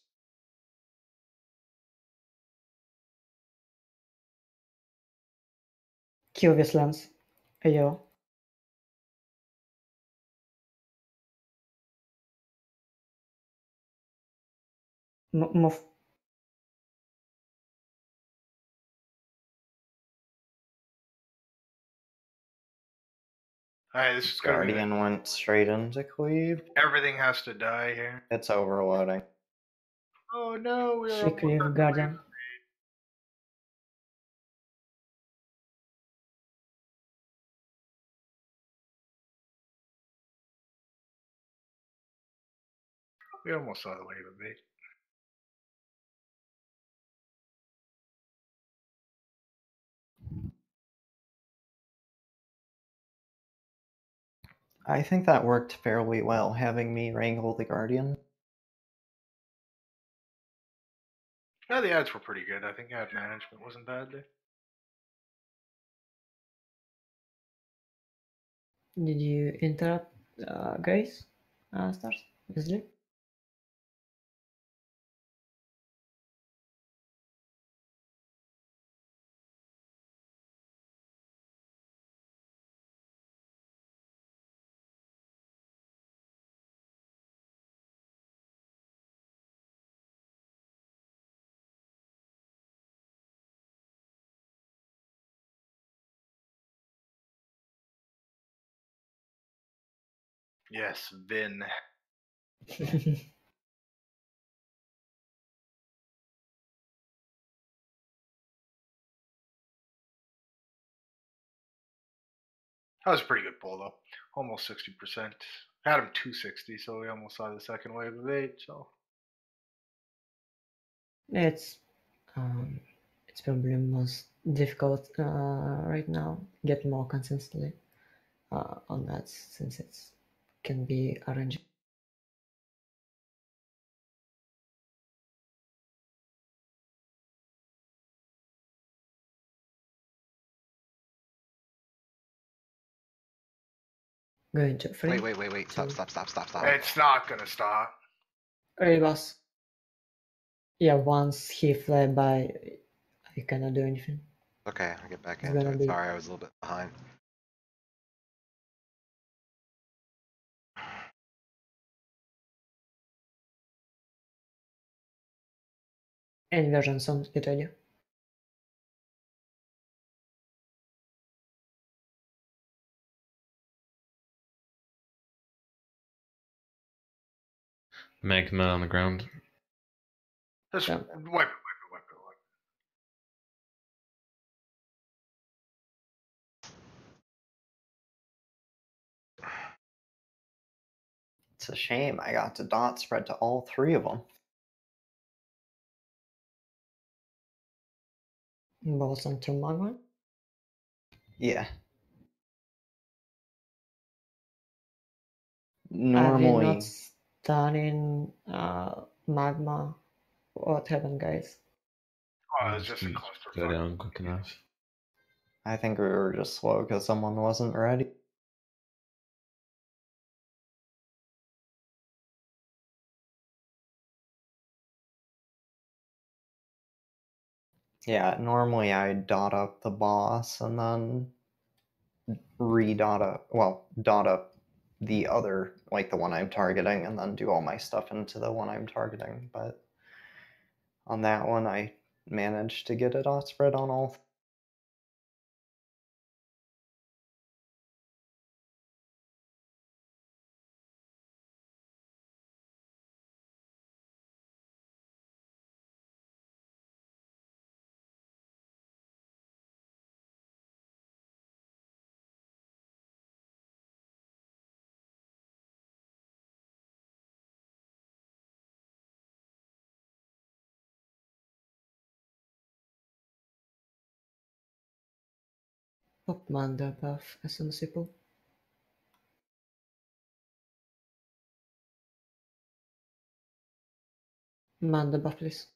[SPEAKER 2] Kill this lens. AO. Move.
[SPEAKER 5] Alright, this is gonna be.
[SPEAKER 7] Guardian went straight into cleave.
[SPEAKER 5] Everything has to die here.
[SPEAKER 7] It's overloading.
[SPEAKER 5] Oh no, we are
[SPEAKER 2] She
[SPEAKER 5] almost
[SPEAKER 2] cleave
[SPEAKER 5] at the
[SPEAKER 2] guardian.
[SPEAKER 5] wave. We almost saw the wave of bait.
[SPEAKER 7] I think that worked fairly well, having me wrangle the guardian.
[SPEAKER 5] No, the ads were pretty good. I think ad management wasn't bad there.
[SPEAKER 2] Did you interrupt Grace? Stars? Wesley?
[SPEAKER 5] Yes, Vin. That was a pretty good pull though. Almost 60%. Had him 260, so we almost saw the second wave of 8, so.
[SPEAKER 2] It's probably most difficult right now. Get more consistently on that since it can be arranged. Going to 3.
[SPEAKER 1] Wait. Stop.
[SPEAKER 5] It's not gonna stop.
[SPEAKER 2] Rebus. Yeah, once he fled by, you cannot do anything.
[SPEAKER 1] Okay, I'll get back
[SPEAKER 2] It's
[SPEAKER 1] into
[SPEAKER 2] gonna
[SPEAKER 1] it.
[SPEAKER 2] be-
[SPEAKER 1] Sorry, I was a little bit behind.
[SPEAKER 2] Inversion sound, get ready.
[SPEAKER 3] Man command on the ground.
[SPEAKER 5] Just
[SPEAKER 2] Yeah.
[SPEAKER 5] wipe it.
[SPEAKER 7] It's a shame I got to dot spread to all 3 of them.
[SPEAKER 2] Balls onto magma.
[SPEAKER 7] Yeah.
[SPEAKER 2] Are we not
[SPEAKER 7] Normally,
[SPEAKER 2] starting magma? What happened, guys?
[SPEAKER 5] Oh, it's just a cluster.
[SPEAKER 3] Go down quick enough.
[SPEAKER 7] I think we were just slow because someone wasn't ready. Yeah, normally I dot up the boss and then dot up the other, like the one I'm targeting, and then do all my stuff into the one I'm targeting. But on that one, I managed to get a dot spread on all.
[SPEAKER 2] Pop Manda buff as soon as possible. Manda buff, please.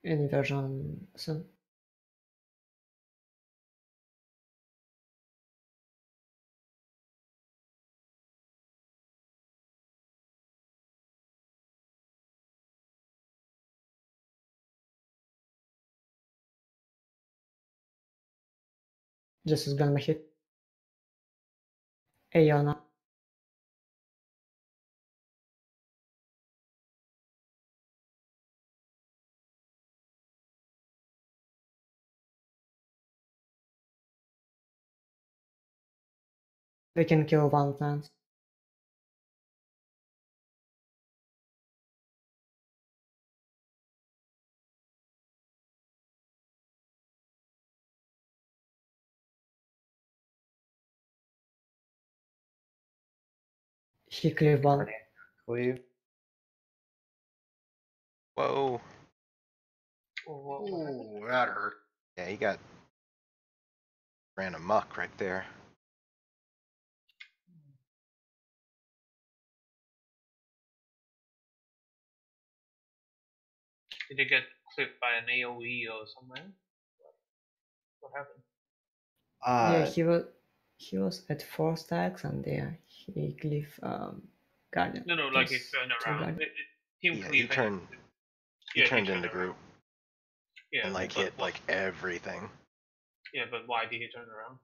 [SPEAKER 2] Inversion soon. Just is gonna hit. Ayana. We can kill one plant. He cleared one.
[SPEAKER 7] Cleave.
[SPEAKER 1] Whoa.
[SPEAKER 5] Ooh, that hurt.
[SPEAKER 1] Yeah, he ran amok right there.
[SPEAKER 4] Did it get clipped by an AoE or something? What happened?
[SPEAKER 2] Yeah, he was at 4 stacks and yeah, he cleave Guardian.
[SPEAKER 4] No, like it turned around.
[SPEAKER 1] He turned into group.
[SPEAKER 4] Yeah,
[SPEAKER 1] and like hit like everything.
[SPEAKER 4] Yeah, but why did he turn around?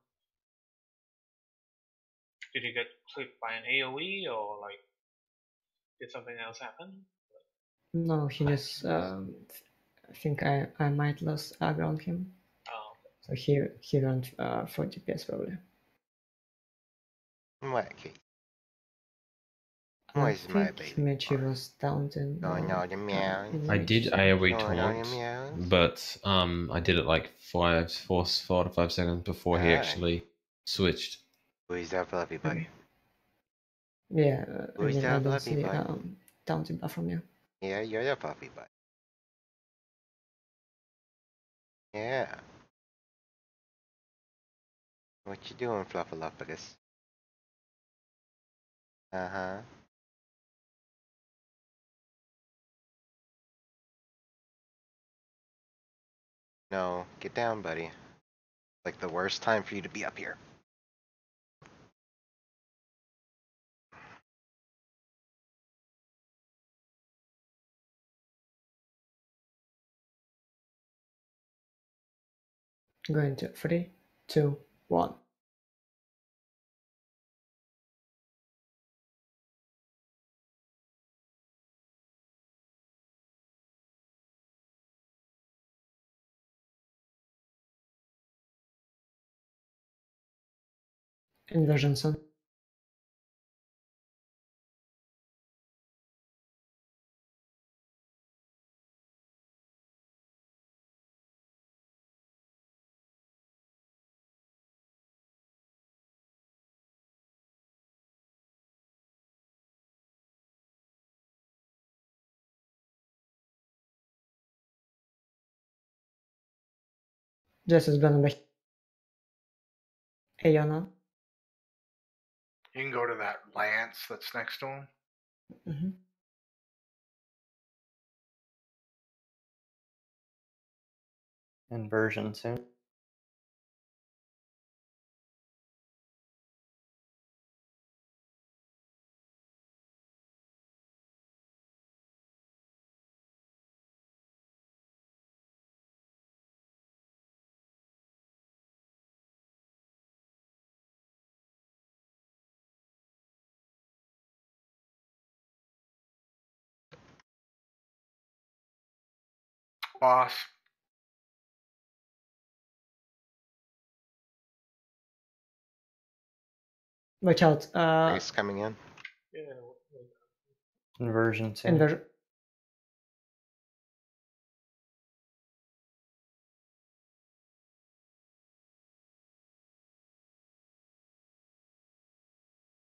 [SPEAKER 4] Did he get clipped by an AoE or like did something else happen?
[SPEAKER 2] No, he just I think I might lose aggro on him.
[SPEAKER 4] Oh.
[SPEAKER 2] So he went 40 PS probably.
[SPEAKER 1] Wacky.
[SPEAKER 2] I
[SPEAKER 1] Where's my
[SPEAKER 2] think
[SPEAKER 1] baby?
[SPEAKER 2] Mitchie was taunting.
[SPEAKER 1] Going all the meow.
[SPEAKER 3] I did AoE
[SPEAKER 1] Going all the
[SPEAKER 3] taunt,
[SPEAKER 1] meows.
[SPEAKER 3] but I did it like 4 to 5 seconds before he
[SPEAKER 1] Alright.
[SPEAKER 3] actually switched.
[SPEAKER 1] Who's that fluffy boy?
[SPEAKER 2] Okay. Yeah, I
[SPEAKER 1] Who's
[SPEAKER 2] mean I
[SPEAKER 1] that
[SPEAKER 2] don't
[SPEAKER 1] fluffy
[SPEAKER 2] see
[SPEAKER 1] boy?
[SPEAKER 2] taunting buff from you.
[SPEAKER 1] Yeah, you're the fluffy boy. Yeah. What you doing, Fluffalophagus? Uh-huh. No, get down, buddy. Like the worst time for you to be up here.
[SPEAKER 2] Going to 3, 2, 1. Inversion sun. This is gonna be Ayana.
[SPEAKER 5] You can go to that lance that's next to him.
[SPEAKER 2] Mm-hmm.
[SPEAKER 7] Inversion soon.
[SPEAKER 5] Boss.
[SPEAKER 2] Watch out.
[SPEAKER 1] Grace coming in.
[SPEAKER 4] Yeah.
[SPEAKER 7] Inversion soon.
[SPEAKER 2] Inversion.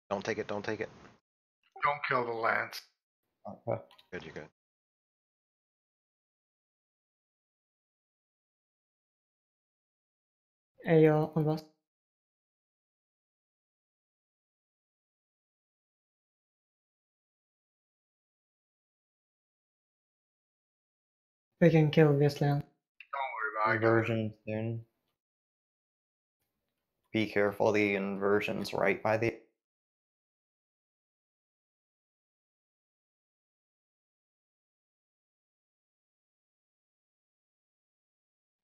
[SPEAKER 1] Don't take it, don't take it.
[SPEAKER 5] Don't kill the lance.
[SPEAKER 7] Okay.
[SPEAKER 1] Good, you're good.
[SPEAKER 2] AO on boss. We can kill this land.
[SPEAKER 5] Don't worry about it. I got it.
[SPEAKER 7] Inversion soon. Be careful, the inversion's right by the.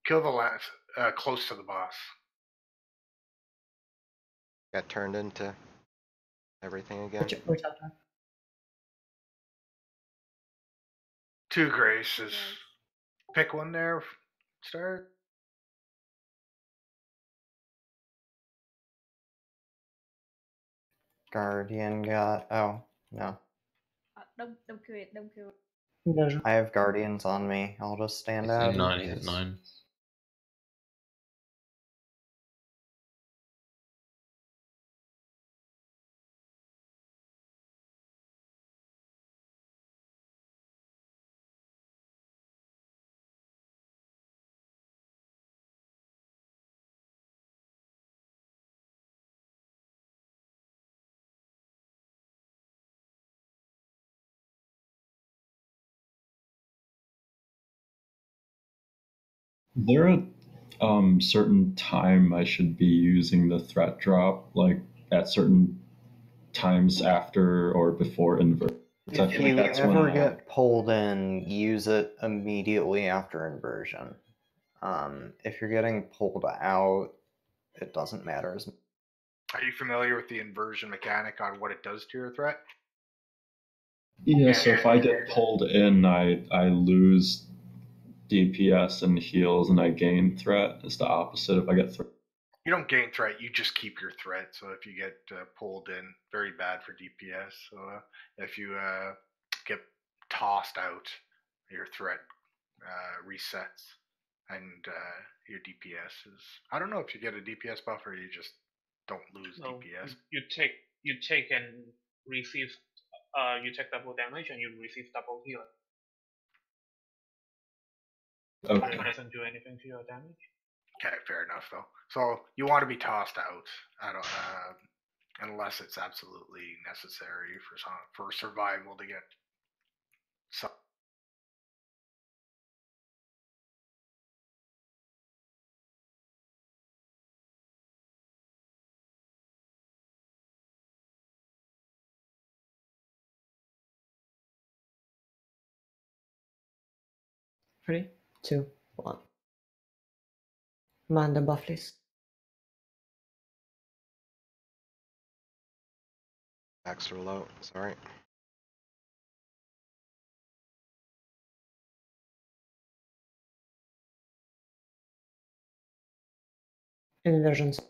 [SPEAKER 5] Kill the lance close to the boss.
[SPEAKER 1] Got turned into everything again.
[SPEAKER 2] Watch out.
[SPEAKER 5] 2 graces. Pick one there. Start.
[SPEAKER 7] Guardian got. Oh, no.
[SPEAKER 8] Don't kill it. Don't kill it.
[SPEAKER 2] Inversion.
[SPEAKER 7] I have guardians on me. I'll just stand
[SPEAKER 3] He's
[SPEAKER 7] out.
[SPEAKER 3] at 9, he's at 9.
[SPEAKER 6] There a certain time I should be using the threat drop, like at certain times after or before inversion?
[SPEAKER 7] If you ever get pulled in, use it immediately after inversion. If you're getting pulled out, it doesn't matter as much.
[SPEAKER 5] Are you familiar with the inversion mechanic on what it does to your threat?
[SPEAKER 6] Yeah, so if I get pulled in, I lose DPS and heals, and I gain threat. It's the opposite if I get threat.
[SPEAKER 5] You don't gain threat, you just keep your threat. So if you get pulled in, very bad for DPS. So if you get tossed out, your threat resets, and your DPS is. I don't know if you get a DPS buff or you just don't lose
[SPEAKER 4] No,
[SPEAKER 5] DPS.
[SPEAKER 4] you take and receive. You take double damage and you receive double heal.
[SPEAKER 6] Okay.
[SPEAKER 4] It doesn't do anything to your damage.
[SPEAKER 5] Okay, fair enough though. So you want to be tossed out. I don't, unless it's absolutely necessary for survival to get some.
[SPEAKER 2] 3, 2, 1. Man the buff list.
[SPEAKER 1] Backs roll out. Sorry.
[SPEAKER 2] Inversions.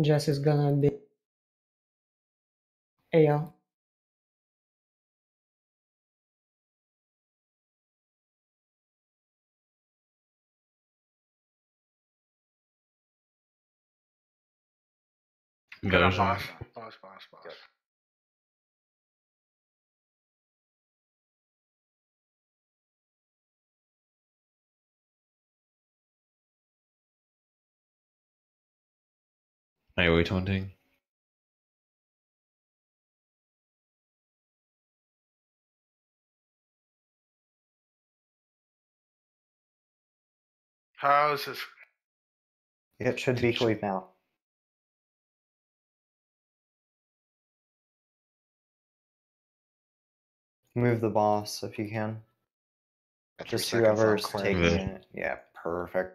[SPEAKER 2] Jess is gonna be AL.
[SPEAKER 5] Get up,
[SPEAKER 3] Version.
[SPEAKER 5] boss.
[SPEAKER 3] AoE taunting.
[SPEAKER 5] How is this?
[SPEAKER 7] It should be cleaved now. Move the boss if you can.
[SPEAKER 1] Got 3
[SPEAKER 7] Just
[SPEAKER 1] seconds. I'm
[SPEAKER 7] whoever's
[SPEAKER 1] clearing.
[SPEAKER 7] taking it. Yeah, perfect.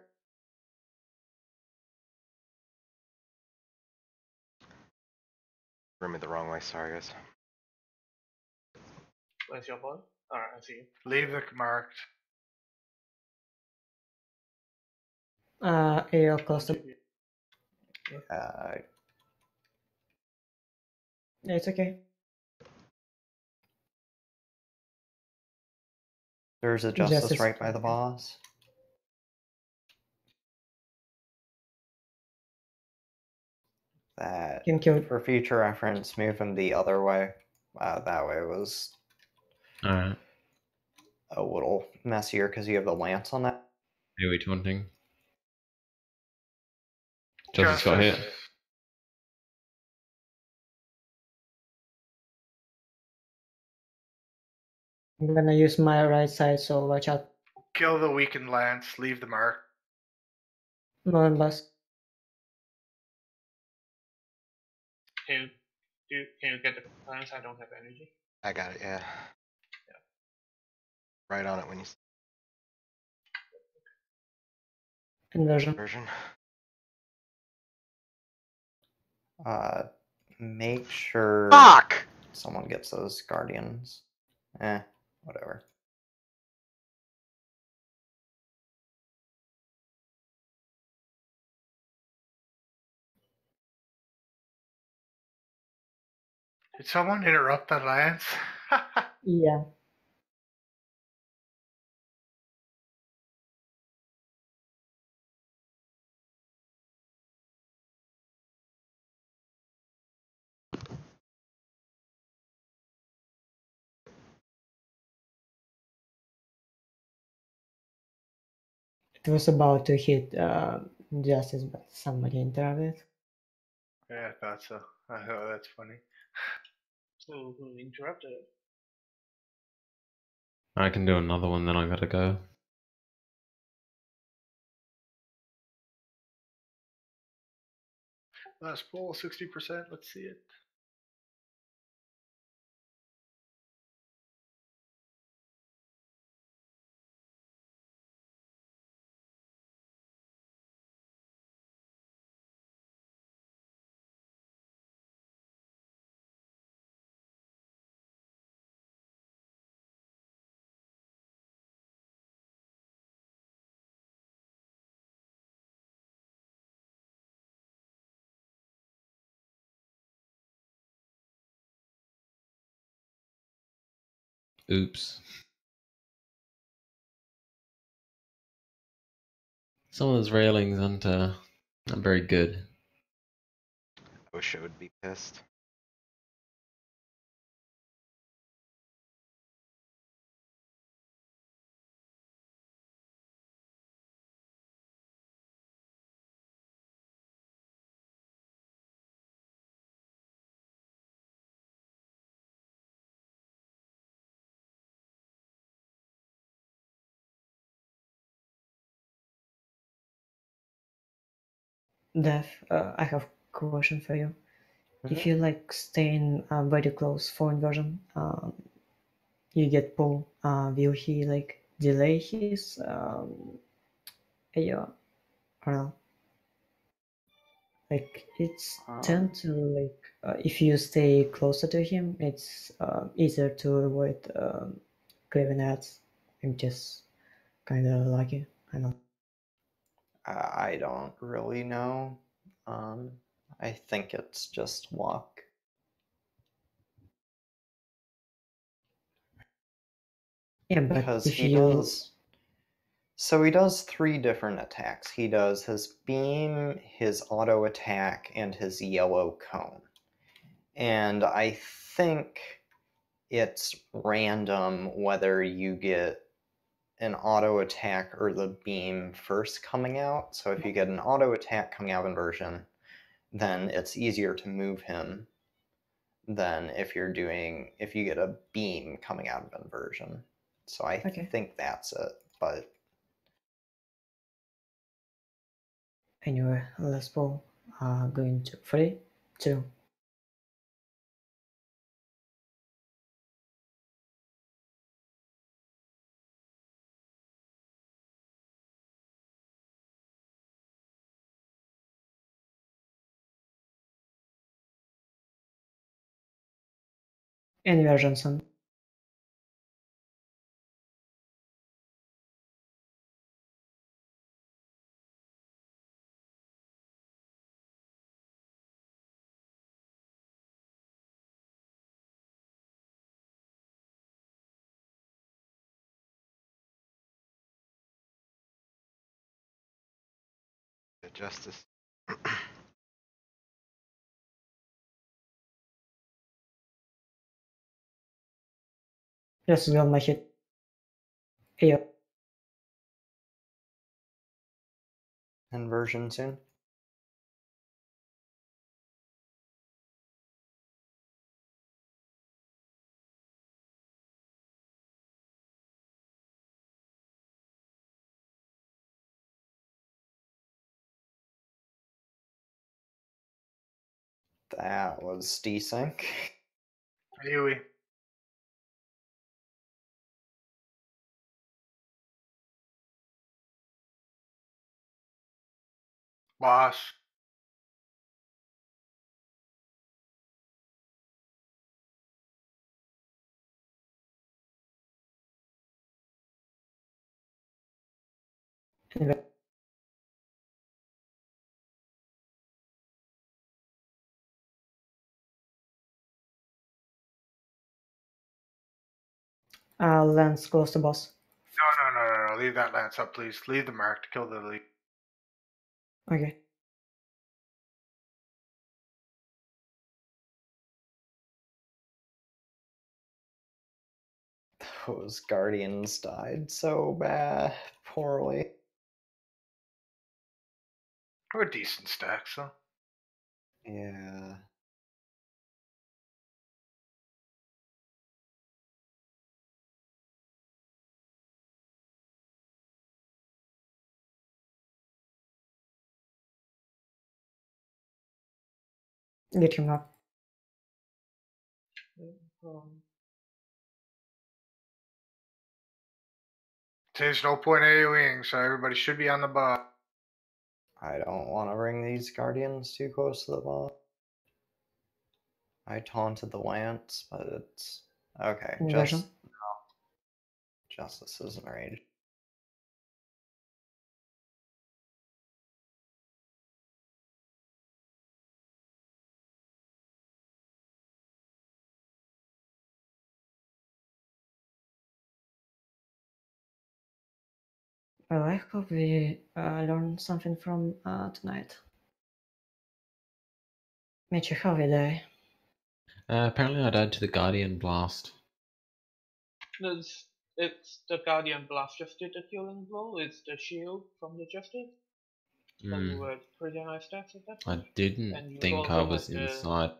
[SPEAKER 1] Threw me the wrong way. Sorry, guys.
[SPEAKER 4] Where's your boy? Alright, I see you.
[SPEAKER 5] Leave the marked.
[SPEAKER 2] AL close to. It's okay.
[SPEAKER 7] There's a justice
[SPEAKER 2] Justice.
[SPEAKER 7] right by the boss. That,
[SPEAKER 2] Can kill.
[SPEAKER 7] for future reference, move him the other way. That way was
[SPEAKER 3] Alright.
[SPEAKER 7] a little messier because you have the lance on that.
[SPEAKER 3] AoE taunting. Justice got hit.
[SPEAKER 2] I'm gonna use my right side, so watch out.
[SPEAKER 5] Kill the weakened lance. Leave the mark.
[SPEAKER 2] Moon bus.
[SPEAKER 4] Can you get the plans? I don't have energy.
[SPEAKER 1] I got it. Yeah. Right on it when you
[SPEAKER 2] Inversion.
[SPEAKER 1] version.
[SPEAKER 7] Make sure
[SPEAKER 1] Fuck!
[SPEAKER 7] someone gets those guardians. Whatever.
[SPEAKER 5] Did someone interrupt the lance?
[SPEAKER 2] Yeah. It was about to hit Justice, but somebody interrupted.
[SPEAKER 5] Yeah, I thought so. I thought that's funny.
[SPEAKER 4] So who interrupted it?
[SPEAKER 3] I can do another one, then I gotta go.
[SPEAKER 5] Last poll, 60%. Let's see it.
[SPEAKER 3] Oops. Some of those railings aren't very good.
[SPEAKER 1] I wish I would be pissed.
[SPEAKER 2] Dev, I have a question for you. If you like staying very close for inversion, you get pull. Will he like delay his AO or no? Like it's tend to like if you stay closer to him, it's easier to avoid craving ads. I'm just kind of lucky. I know.
[SPEAKER 7] I don't really know. I think it's just luck.
[SPEAKER 2] Yeah, but
[SPEAKER 7] Because
[SPEAKER 2] if
[SPEAKER 7] he
[SPEAKER 2] you
[SPEAKER 7] does. So he does 3 different attacks. He does his beam, his auto attack, and his yellow cone. And I think it's random whether you get an auto attack or the beam first coming out. So if you get an auto attack coming out of inversion, then it's easier to move him than if you get a beam coming out of inversion. So I think that's it. But
[SPEAKER 2] anyway, let's pull. Going to 3, 2. Inversion son.
[SPEAKER 1] The Justice.
[SPEAKER 2] Just will my hit. Yep.
[SPEAKER 7] inversion soon. That was desync.
[SPEAKER 5] AoE. Boss.
[SPEAKER 2] Lance close to boss.
[SPEAKER 5] No. Leave that lance up, please. Leave the mark to kill the lead.
[SPEAKER 2] Okay.
[SPEAKER 7] Those guardians died so bad, poorly.
[SPEAKER 5] We're decent stacks, though.
[SPEAKER 7] Yeah.
[SPEAKER 2] Get him up.
[SPEAKER 5] There's no point AoEing, so everybody should be on the boss.
[SPEAKER 7] I don't want to bring these guardians too close to the boss. I taunted the lance, but it's okay.
[SPEAKER 2] Inversion.
[SPEAKER 7] Justice is enraged.
[SPEAKER 2] Well, I hope we learn something from tonight. Mitchie, how we die?
[SPEAKER 3] Apparently, I died to the Guardian Blast.
[SPEAKER 4] It's the Guardian Blast just did the killing blow. It's the shield from the Justice. So you were pretty high stats at that
[SPEAKER 3] I
[SPEAKER 4] point.
[SPEAKER 3] didn't
[SPEAKER 4] And you
[SPEAKER 3] think I
[SPEAKER 4] also
[SPEAKER 3] was
[SPEAKER 4] had the
[SPEAKER 3] inside.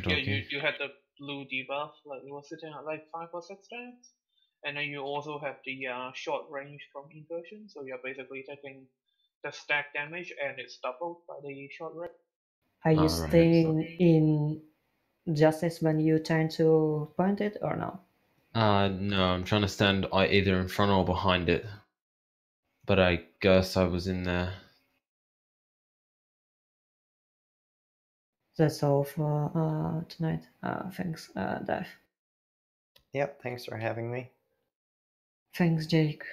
[SPEAKER 4] yeah, you had the blue debuff, like it was sitting at like 5 or 6 stats. And then you also have the short range from inversion, so you're basically taking the stack damage, and it's doubled by the short rest.
[SPEAKER 2] Are you
[SPEAKER 3] Alright.
[SPEAKER 2] staying in Justice when you turn to point it or no?
[SPEAKER 3] No, I'm trying to stand either in front or behind it. But I guess I was in there.
[SPEAKER 2] That's all for tonight. Thanks, Dave.
[SPEAKER 7] Yep, thanks for having me.
[SPEAKER 2] Thanks, Jake.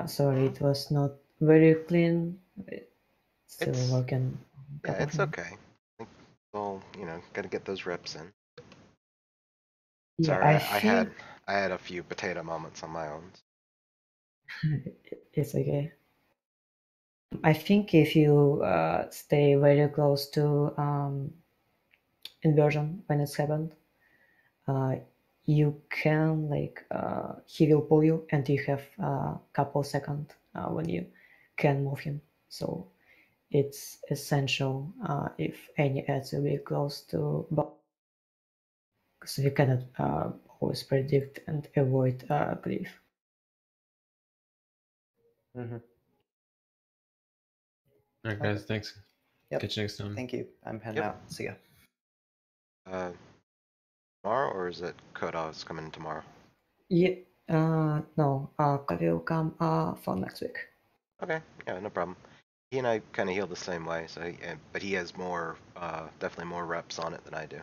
[SPEAKER 2] Sorry it was not very clean. Still
[SPEAKER 1] It's-
[SPEAKER 2] working.
[SPEAKER 1] Yeah, it's okay. Well, gotta get those reps in.
[SPEAKER 2] Yeah,
[SPEAKER 1] Sorry,
[SPEAKER 2] I think
[SPEAKER 1] I had a few potato moments on my own.
[SPEAKER 2] it's okay. I think if you stay very close to inversion when it's happened, you can he will pull you and you have a couple seconds when you can move him. So it's essential if any adds will be close to both, because you cannot always predict and avoid cliff.
[SPEAKER 7] Mm-hmm.
[SPEAKER 3] Alright, guys, thanks.
[SPEAKER 7] Yep.
[SPEAKER 3] Catch you next time.
[SPEAKER 7] Thank you. I'm heading out. See ya.
[SPEAKER 1] Tomorrow, or is it Koda's coming tomorrow?
[SPEAKER 2] Yeah, no, Kavi will come for next week.
[SPEAKER 1] Okay, yeah, no problem. He and I kind of heal the same way, so but he has more, definitely more reps on it than I do.